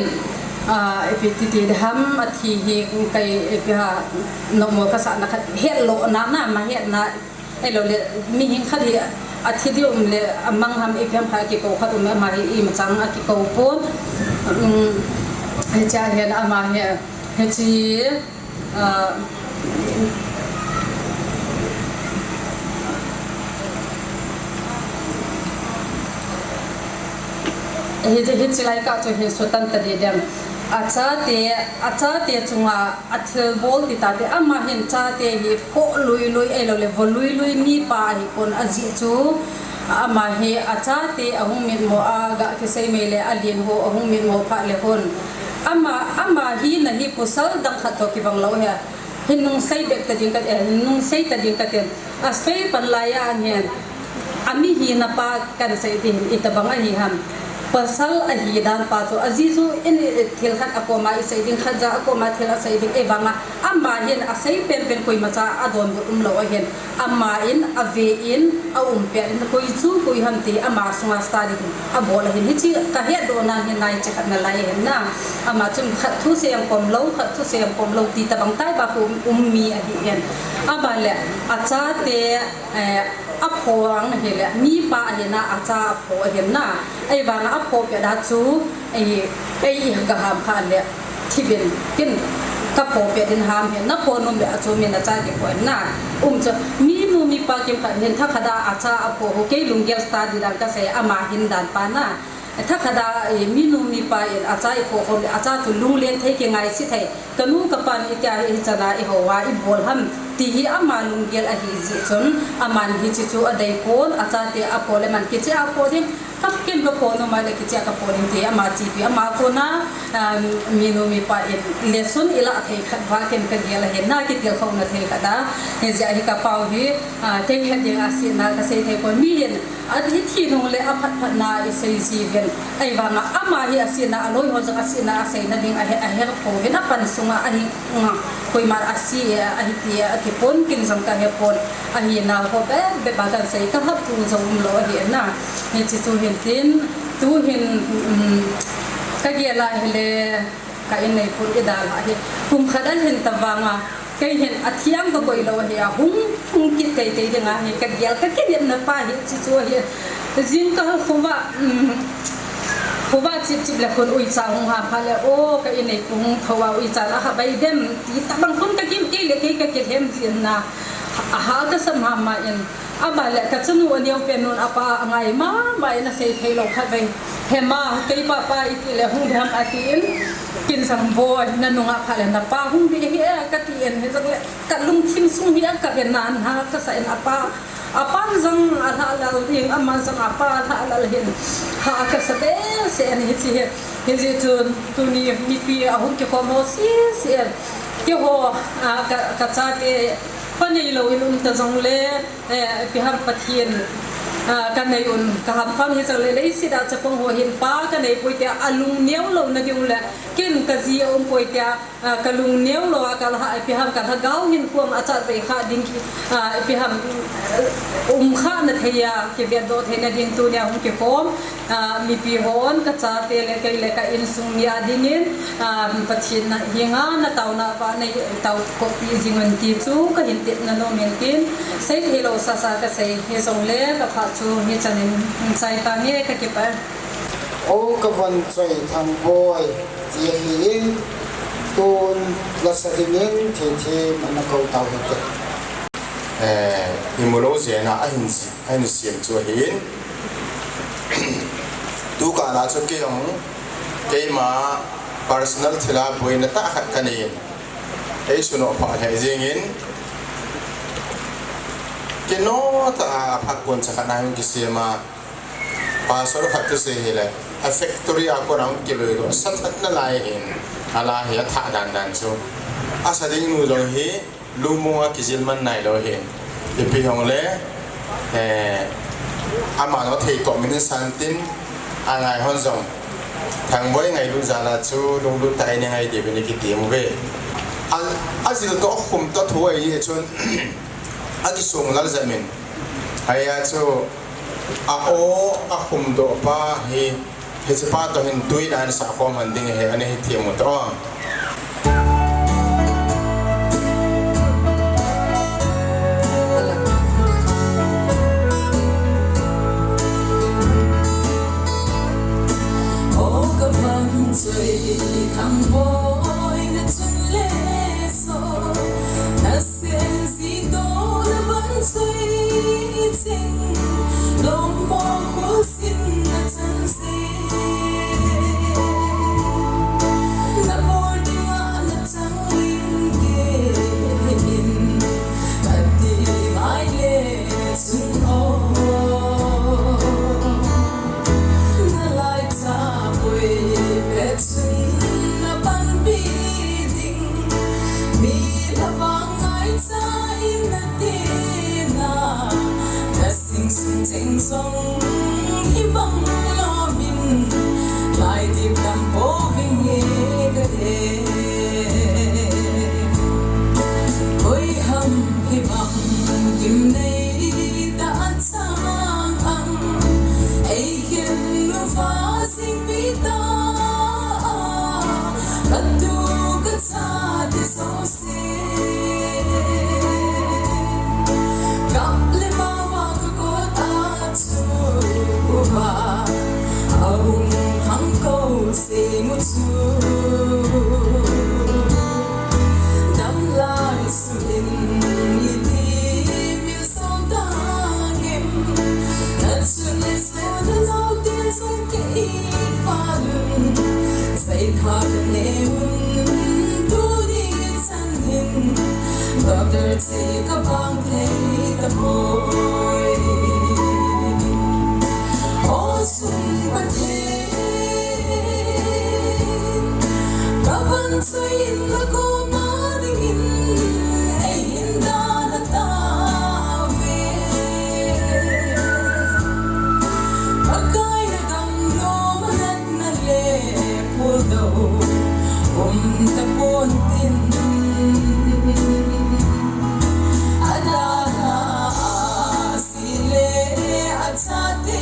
epiti ham athi hi kai epa no mo ka sa na khat het lo na ma het na elo le mi hin khat hi athi di le amang ham ipem kha ki ko khat ma hi i ma chang ki ko pon he cha he na ma he chi he chi lai ka cho he so tan ta de dem acha te chunga athil bol ti ta te ama hin cha te hi ko lui elo le lui ni pa hi kon aji chu ama hi acha te ahung min mo aga ke sei mele alien ho ahung min mo pha le hon ama hi na hi pusal dang khato ki bang lo he hinung sei bek ta ding ka hinung sei ta ding ka ten aspe pan la ya ngen ami hi na pa kan sei din itabang hi ham pasal ahi dan pa chu azizu in thil khat akoma isai ding khaja akoma thila sai ding ebanga amma hin asai pen koi macha adon lo hen amma in ave in pe in koi chu koi hamti amma sunga stadi abola hin hichi ka he do na hin nai che khat na lai hen na amma chum khat thu se yang kom lo ti ta bang tai ba ko ummi ahi hen abale acha te aphoang hele mi pa hena acha apho henna ai wanga apho pe da chu ai ga ham khan le thibin kin ka pho pe din ham hen na pho num be achu min na cha ki po na cha mi nu mi pa kim khan hen tha khada acha apho ho ke lungel sta di dan ka se ama hin dan pa na tha khada mi nu mi pa in acha i pho ho acha chu lung len thei ke ngai si thai kanu ka pan i ta i chana i ho wa i bol ham ti hi ama lungel a hi ji chon aman hi chi chu adai pon acha te apole man ki cha apodin kap ken ko no ma le ki cha ka podin te ama chi pi ama ko na mi no mi pa in lesson ila thei khat wa ken ka gel he na ki tel khau na thei kada he ja hi ka pau hi te he de asi na ka sei thei ko mi yen adhi thi nong le aphat phat na i sei si gen ai wa ma ama hi asi na aloi ho ja asi na sei na ding a he ko he na pan sunga a hi koi mar asi a hi ti ki pon kin jam ka he pon a hi na ho be ba dan sei ka hap tu jom lo hi na he chi tu hin tin tu hin ka ge la hele ka in nei pun ida la hi kum khadan hin tawanga kai hin athiam ko koi lo hi a hung ki kai de nga hi ka gel ka ke na pa hi chi chu hi zin ka khova chip la kon ui cha hung ha phale o ka in nei pung thawa ui cha la ha bai dem ti ta bang kun ka kim ke le ke ka ke hem zin na ha ka sam ha ma in abale ka chunu aniau penun apa angai ma ina sei thei lo khat bai hema kei pa i le hung dham atin kin sang boy na nunga phale na pa hung bi he ka ti en he jang le ka lung thim sung hi ka ben nan ha ka sa en apa zang ala ala ring amma zang apa ala ala hin ha ka sa be se en hi chi he je tu ni mi pi a hung ke ko mo si ke ho ka cha ke pani lo in ta jong le pi ham pathian kan nei un ka ham pham hi chang le le si da chapong ho hin pa kan nei poi tia alung neu lo na diu le kin ka ji om poi tia kalung neu lo ka ha pi ham ka gau hin puam acha be kha ding ki pi ham kha na theya ke be do the na ding tu nya hum ke pom mi pi hon ka cha te le ka in sung ya dingin pathin na hinga na tau na pa nei tau ko pi jingon ti chu ka hin tit na no men tin sai hi lo sa ka sai he song le ka pha chu ni chanin sai ta nge ka ke pa o ka van choi thang boy ti hin tun la sa dingin the man ko tau he imulo zena ahin siam chu hin tu ka na chu ke ong ke ma personal thila boy na ta khat kanin ei suno pha he jingin ke no ta phakon cha kana ki sema pasor khat se hele a factory a ko rang ki lo sat na lai hin ala he tha dan chu asa ding nu lo hi lumunga ki jilman nai lo hin ipi hong le ama no thei to min santin angai hon zong thang boy ngai lu zala chu lung lu tai ne ngai de ni ki tim ve azil to khum to thuai ye chun agi song lal zamin haya chu a o a khum do pa hi he pa to hin tui dan sa khom han ding he ane hi thiam to Thang boy na chun le so na sen zi do na ban chui ching lom bo khu sin na chan se na boarding na chang win ge in ka ti mai le chun o na lai ta boy bet na ban bi ding mi la wang ai cha in na te na na sing sung teng song hi bang lo bin lai di tam po ving ye ka de oi ham hi bang kim nei da chang ang ai hian nu fa sing bi ta Katu katsa de so se kaple ma wa ko ta chu ba aung hang ko se mu chu dam lai su in ni ti mil so da gem na chu ne se de lo tin so ke I fa lun say tha ka ne tu di san hin doctor take a bang take the boy oh sum ba the ka van sai la ko na ding in ai in da na ta ve akai na gam no man na le pu do ta pon tin ada si le acha te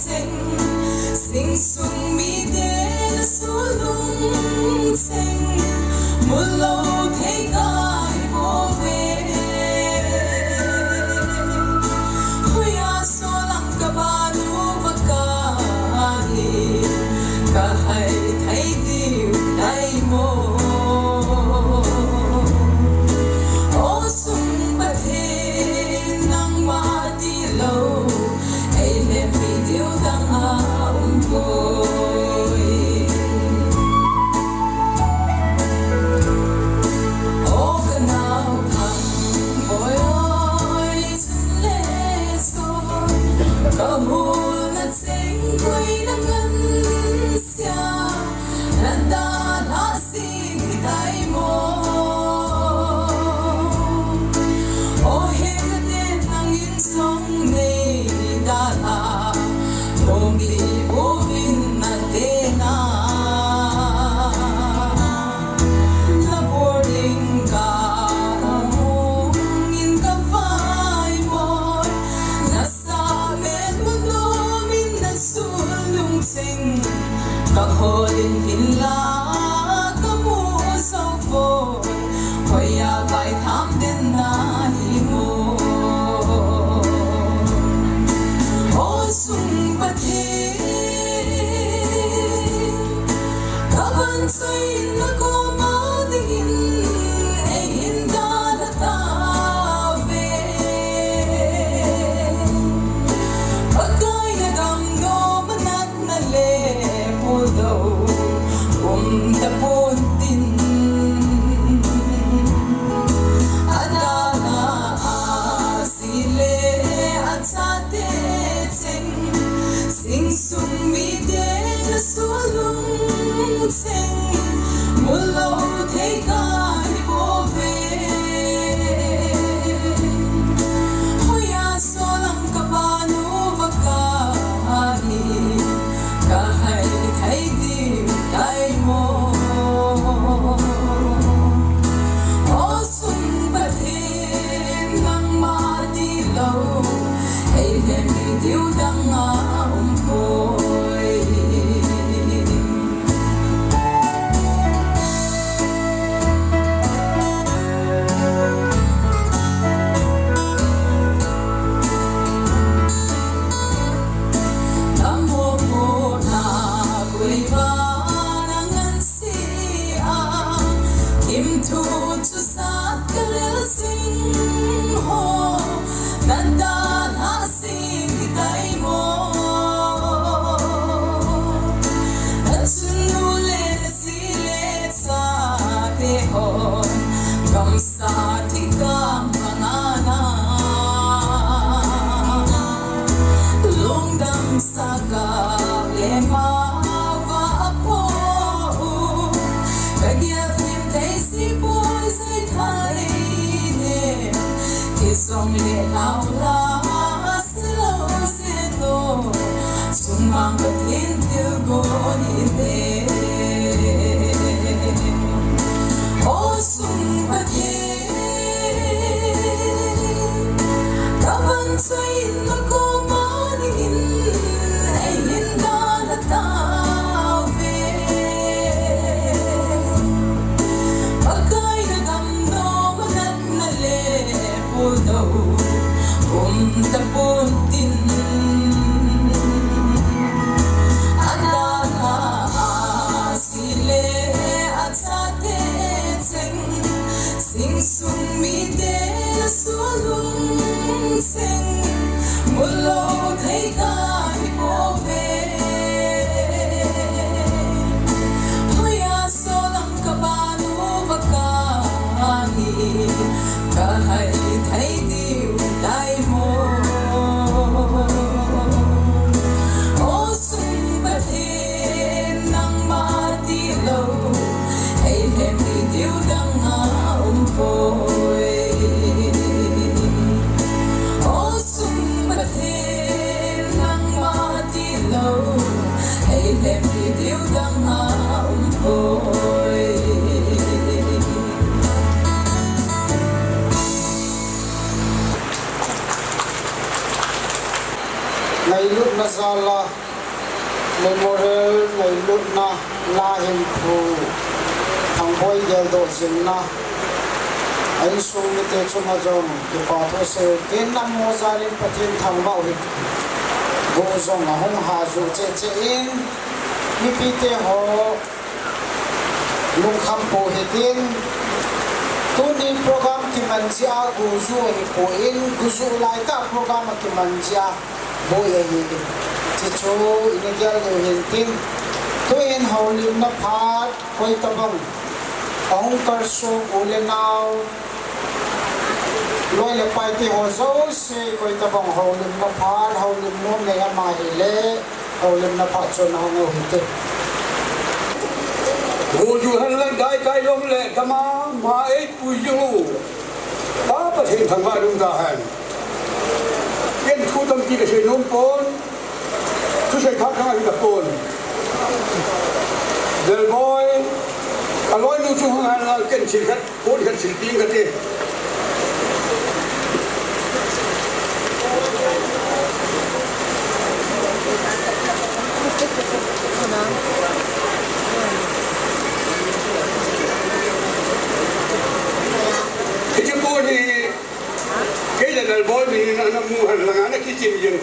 cheng sing sung mi de su lung cheng mulo thei kai bo ve huya so lang ka ba nu va ka hi ka hai thai di dai mo oh sum ba the nang ma di lo ai le mi diu dang a boy oh ka now thang boy oi chun le so ka hu na sing koi na kan sia na da na sing dai mo oh he ka de nang in song nei da din hinla kamu sau po hoya vai tham din na hi mo o sung pathe kavan sai na ko ma din ai hinda na ta ve pagkai na dam no manat na le po do ta po din adana Ahsi le at sa te sing sung mi de na sulung sing mulo te ka hi po ve hoya solang kapano vakani kahai thai di dai mo o sung pathin nang ma di lo ai hem di diu dang a khoi Namo po na kui ba nang an si a kim thu chu sa kalel sing ho nanda na sing ki dai mo achnu le si le sa te ho kam sa ti ka manana longdam saga le ma va po kagya tim dai si boy sai thai ne kisong le lao la slo se to sumang tin til go ni de o sum pathe kavan sai na ko ma din ai hinda na ta ve pagkai na dam no manat na le po do ta po din adana Ahsi le at sa te sing sung mi de na sulung sing mulo thai ka hi po ve hoya solang kapano vakani kahai thai diu dai mo o sung pathin nang ma ti lo ai hem di diu dang a khoi o sung pathin nang ma ti lo ai hem di diu dang a khoi ngày lúc na zala memorial ngày lúc na la him thu thằng boy gel do jing na anh sung mi te chuma jong ki pa tho se tin nam mo zarin pathin thang ba hi go zong na hong ha zu che che in mi pi te ho lung kham po he tin tu ni program ki man sia gu zu hi po in gu zu lai ta program ki man sia boy hi chi chu in gel do hin tin tu in ho lim na phat koi ta bang ong kar so ule now loi le pai ti ho zo se koi ta bang ho lim na phat ho lim no ne ma hi le ho lim na phat cho na no hi te Wo ju han lang kai long le kama ma e pu yu ba pa thin thang ba dung da han ken thu tam ki ke se nom pon tu se kha kha hi da pon del boy aloi nu chu han la ken chi khat pon khat chi ping ka te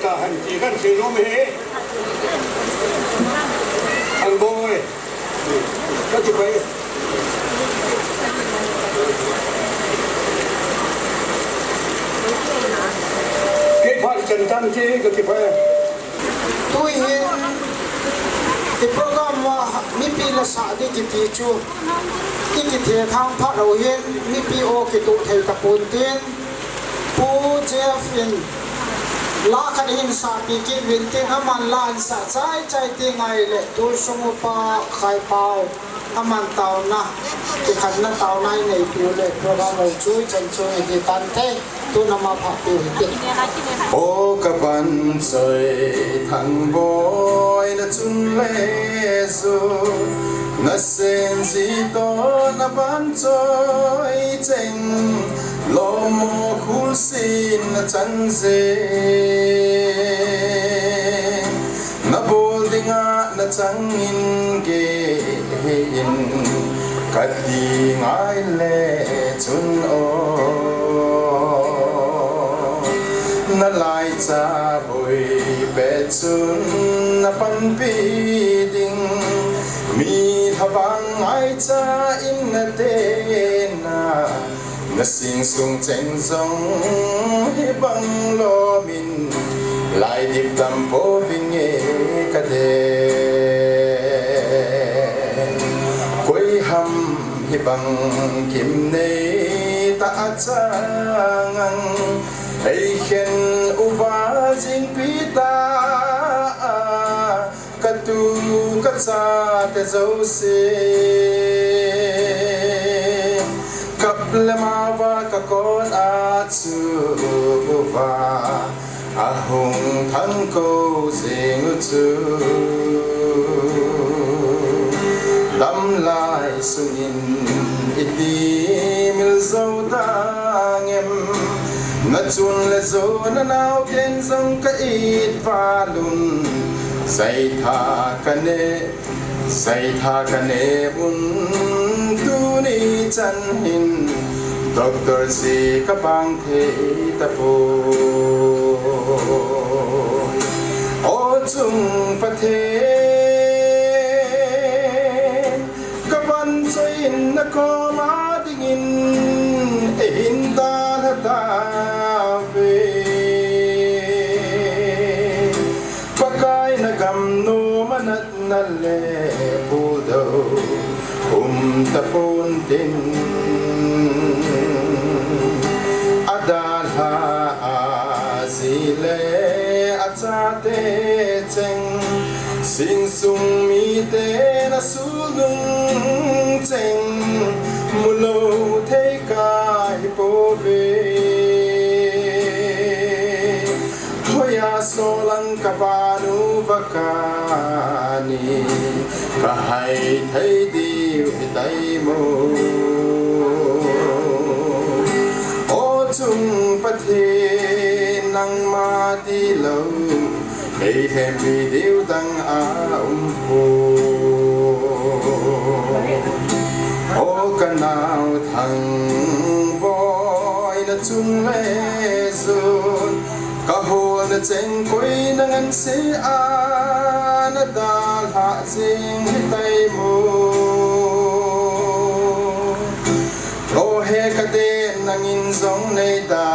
sa han chi kan si no me ang boy ka tu pai ke phal chan tan chi ka ti pai tu hin ti program wa mi pi la sa di ki ti chu ki the thang pha ro hin mi pi o ki tu thei ta pun tin pu jefin la khan hin sa pi ki win te aman lan sa chai chai ti ngai le tu sumu pa khai pau aman tau na ki khan na tau nai nei pi le program ro chu chan chu ki tan the tu na ma pha pi ti ô các bạn soi thằng boy na chun le zo na sen gì to na ban choi cheng lo mo khul sin na chan se na bol dinga na chang in ge in kat di ngai le chun o na lai cha boi pe chun na pan pi ding mi thabang ai cha in na te na sing sung cheng zong hi bang lo min lai dip tam po ving e ka de koi ham hi bang kim nei ta changang ai khen uva jing pita katu katsa te zo se kaplema va ka kon a chu va ahung thang ko sing chu dam lai sungin iti mil zo dangem na chun le zo na nau ten zong ka it va lun sai tha ka ne bun tu ni chan hin doctor si ka bang the ta po o chung pa the ka ban soin na ko ma dingin e hin da ta ve pakai na gam no manat na le pu do ta pon tin adala azile achate cheng sing sung mi te na sulung cheng mulo the kai po ve hoya solang kapanu vakani kahai thai diu dai mo o chung pathe nang ma ti lo ei hem vi diu dang a po o kanao thang boy na chung le zun ka ho na cheng koi nang an se a na dal ha sing tai mo o he ka de nang in zong nei da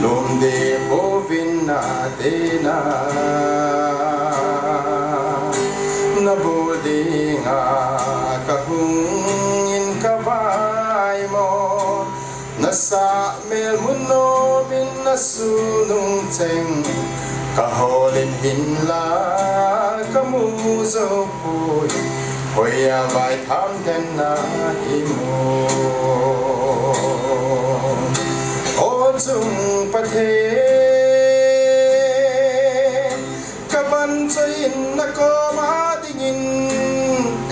lom de bo vin na de na bo de nga ka hung in ka vai mo na sa mel mun no min na su nung cheng ka holin hin la ka mu zo pui hoya vai tham den na hi mo o chung pathe ka ban chain na ko ma dingin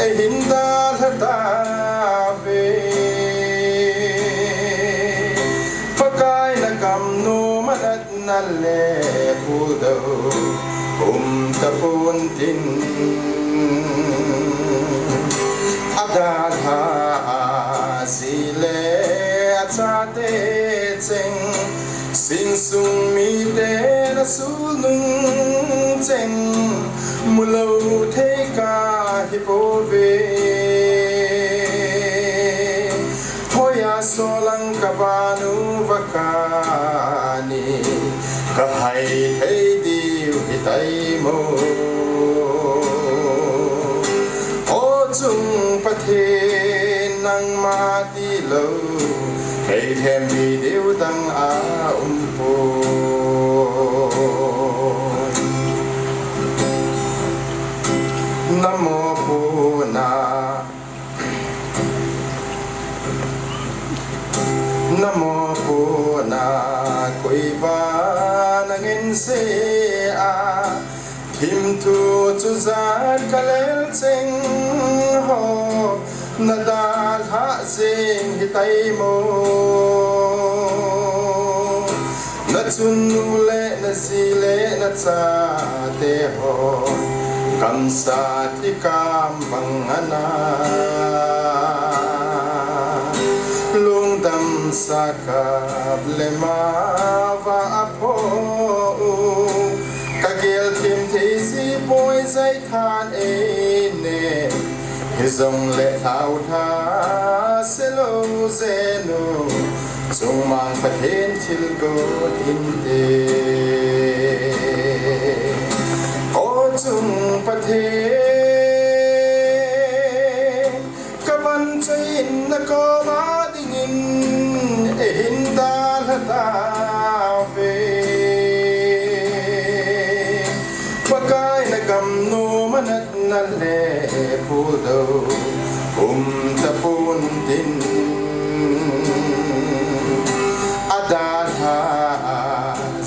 e hin da ta ve pakai na kam no manat na le pu do ta pun tin adha zile achate cheng sing sung mi te สูลุงเจงมุลเทกาฮิโปเวโฮยาโซลังกบานุวกานีกะไฮเทดิวฮิไตโมโอจุงประเทศนังมาดีโลให้แทมมีเดียวดังอาโพนะโมพุนานะโมพุนาคุยบานังอินเสียทิมทูจุจานกะเลลเซงโฮนาดาลฮะเซงฮิไตโมนาจุนนูเลนาซีเลนาจาเตโฮกัมสาติกามบังอนาลุงดัมสักบเลมาวาโพกะเกลทิมทีซีปอยใจทานเอเนฮิซงเลทาวทาเซโลเซโนจงมังประเทศทิลโกอินเดจุงประเทศกบันใจนกมาดิงินเอ็นดาลตาเวปะกายนกำโนมนัดนัลเลพูโดตะปูนดินอาดาธา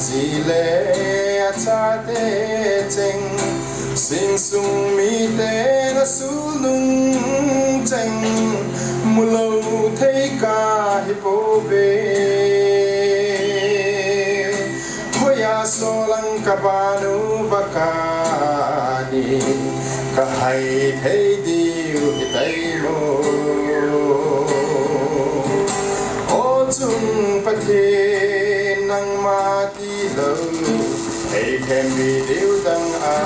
สีเลชาเตเจงสิงสุงมีเตนะสูลุงเจงมุลเทกาฮิโปเวโฮยาโซลังกบานุบกานีกะไฮเทดิวฮิไตโมโอจุงประเทศนังมาดีโลให้แค่มีเดียวดังอา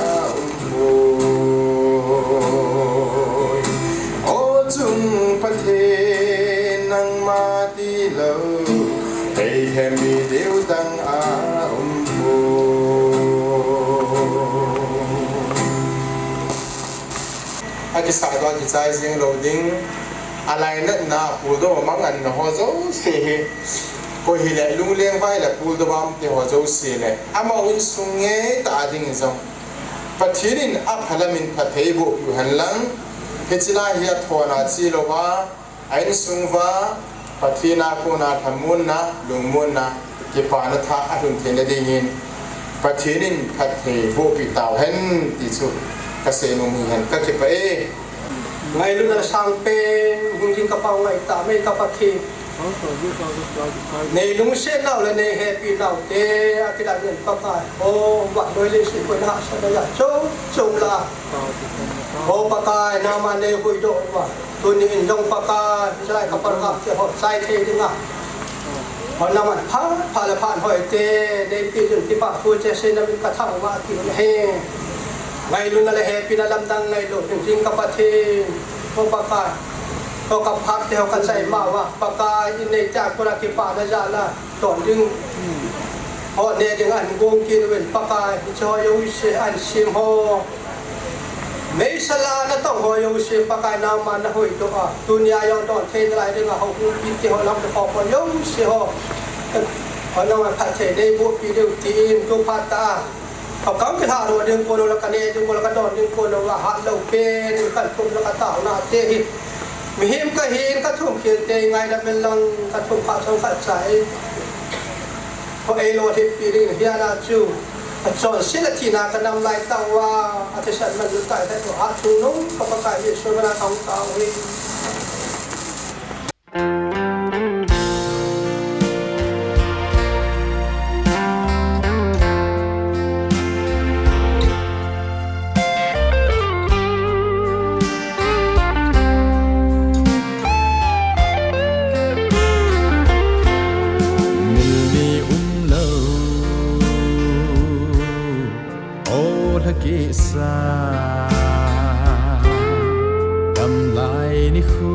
โอจุงประเทศนังมาดีโลให้แค่มีเดียวดังอาโพอาจจะสายตัวจิตใจเสียงโลดิ้งอะไรนั่นนะพูดว่ามังอันหัวโซ่เสียก็เห็นลุงเลี้ยงไว้แหละพูดว่ามันหัวโซ่เสียเลยอามาอุ่นสุงเงยตาดิ้งจังปัจจุบันอัพฮัลมินพัทเฮบุอยู่หันหลังเฮจิลาเฮียทวนาจีโลวาไอ้สุงวาปัจจุบันกูนาทำมุนนะลุงมุนนะที่ปานท่าอรุณเทนได้ยินปัจจุบันพัทเฮบุปิตาวเห็นที่สุดเกษตรนุ่มเห็นก็เก็บไปไงลุงจะสั่งเป็นหุ่นยิงกระเป๋าไงตาไม่กระเป๋าทีในลุงเสียเล่าเลยในแฮปปี้เล่าเตะที่ได้เงินประกาศโอ้วัดโดยลิสิคนหาสัญญาโชมละโอ้ประกาศนามาในคุยโดนว่าตัวนี้จงประกาศใช่กับประกาศเสียหดใส่เทดึงอ่ะพอนามันพาละผ่านหอยเตะในปีจนที่ปากพูดจะเส้นนั้นกระทั่งว่าที่มันแห้งไงลุงอะไรแฮปปี้นั่นลำดังไงลุงจริงกับประเทศโอ้ประกาศก็กับพักที่เขากันใส่มาว่าปากกาอินในจากคนละกิปาได้จ้าละตอนดึงพอเนี่ยดึงอันวงกินเป็นปากกาชอยวิเศษอันชิมโฮไม่สลานะต้องหอยวิเศษปากกานามันนะหอยตัวตุนยายองตอนเทนอะไรดึงเขาพูดที่เขาลำจะขอบคนยงเสียฮเพราะนั่นมันผัดเทได้บุปีเดียวทีมทุกพัตตาเขาเขาคิดหาตัวดึงคนละกันเนี่ยดึงคนละกันโดนดึงคนละหัดเราเป็นกันทุกละกันต่างหน้าเทหิมีหิมก็หินก็ทุ่มเขียนเตงไงนะเป็นลังกระทุ่มผ้าทองขัดใสพอเอโลทิปีริงเฮียนาจูจนศิลทีนากันนำลายตังว่าอาทิตย์ฉันมันรู้ใจแต่ตัวอาชูนุ่งก็ประกาศยิ่งช่วยมาทำต่างวิ ni khu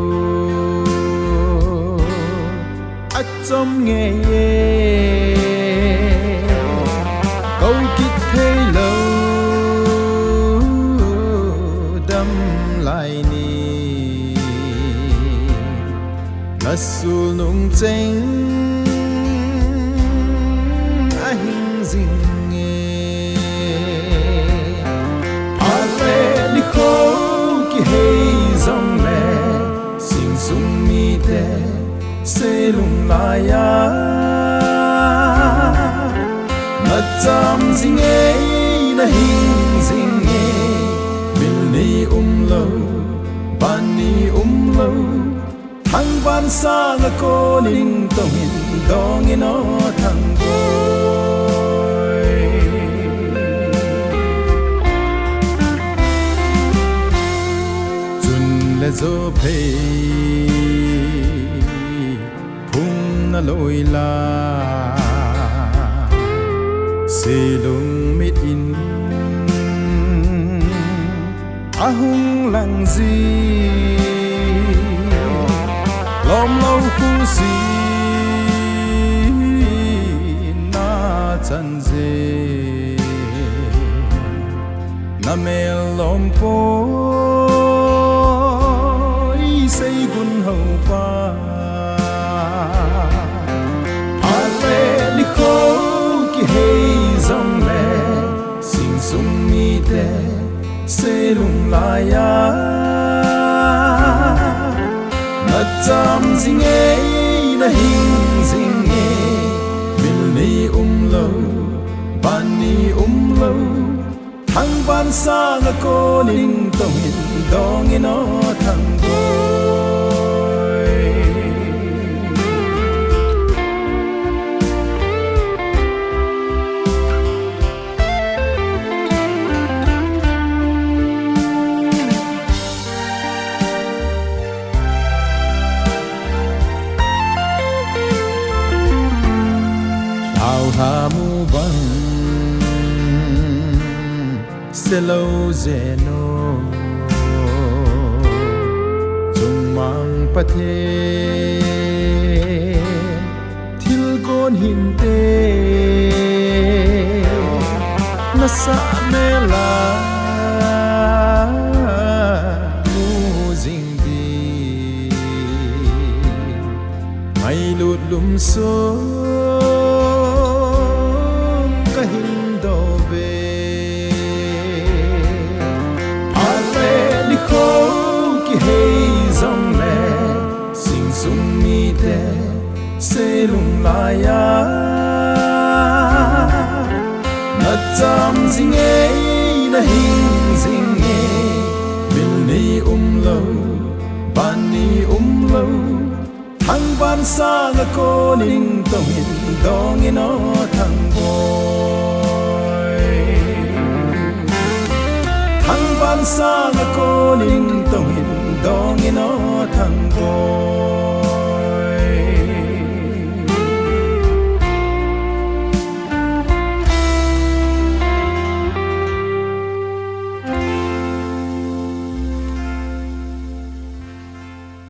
ắt trong nghe câu kít thấy lâu đâm lại ni na su nung chênh anh dinh nghe à lệ đi khô ki hay dòng lệ sinh sung mi te se lung la ya na cham zing e na hing zing e min ni lâu ban ni lâu thăng van sa nga ko ning tong in dong in o thăng boy chun le zo phei phung na loi la se lung mit in ahung lang zi lom lâu khu si na chan ze na me lom po i sei gun ho pa a le ni kho ki hey zong le sing sung mi te se lung la ya na cham zing e na hing zing e min ni lâu ban ni lâu thăng van sa nga ko ning tong in dong in o thăng boy ha mu bang se lâu zeno chung mang pa the thil gon hin te na sa me la mu zing di mai lut lum so se lung la ya na cham zing e na hing zing e min ni lâu ban ni lâu thăng van sa nga ko ning tong in dong in o thăng boy thăng van sa nga ko ning tong in dong in o thăng boy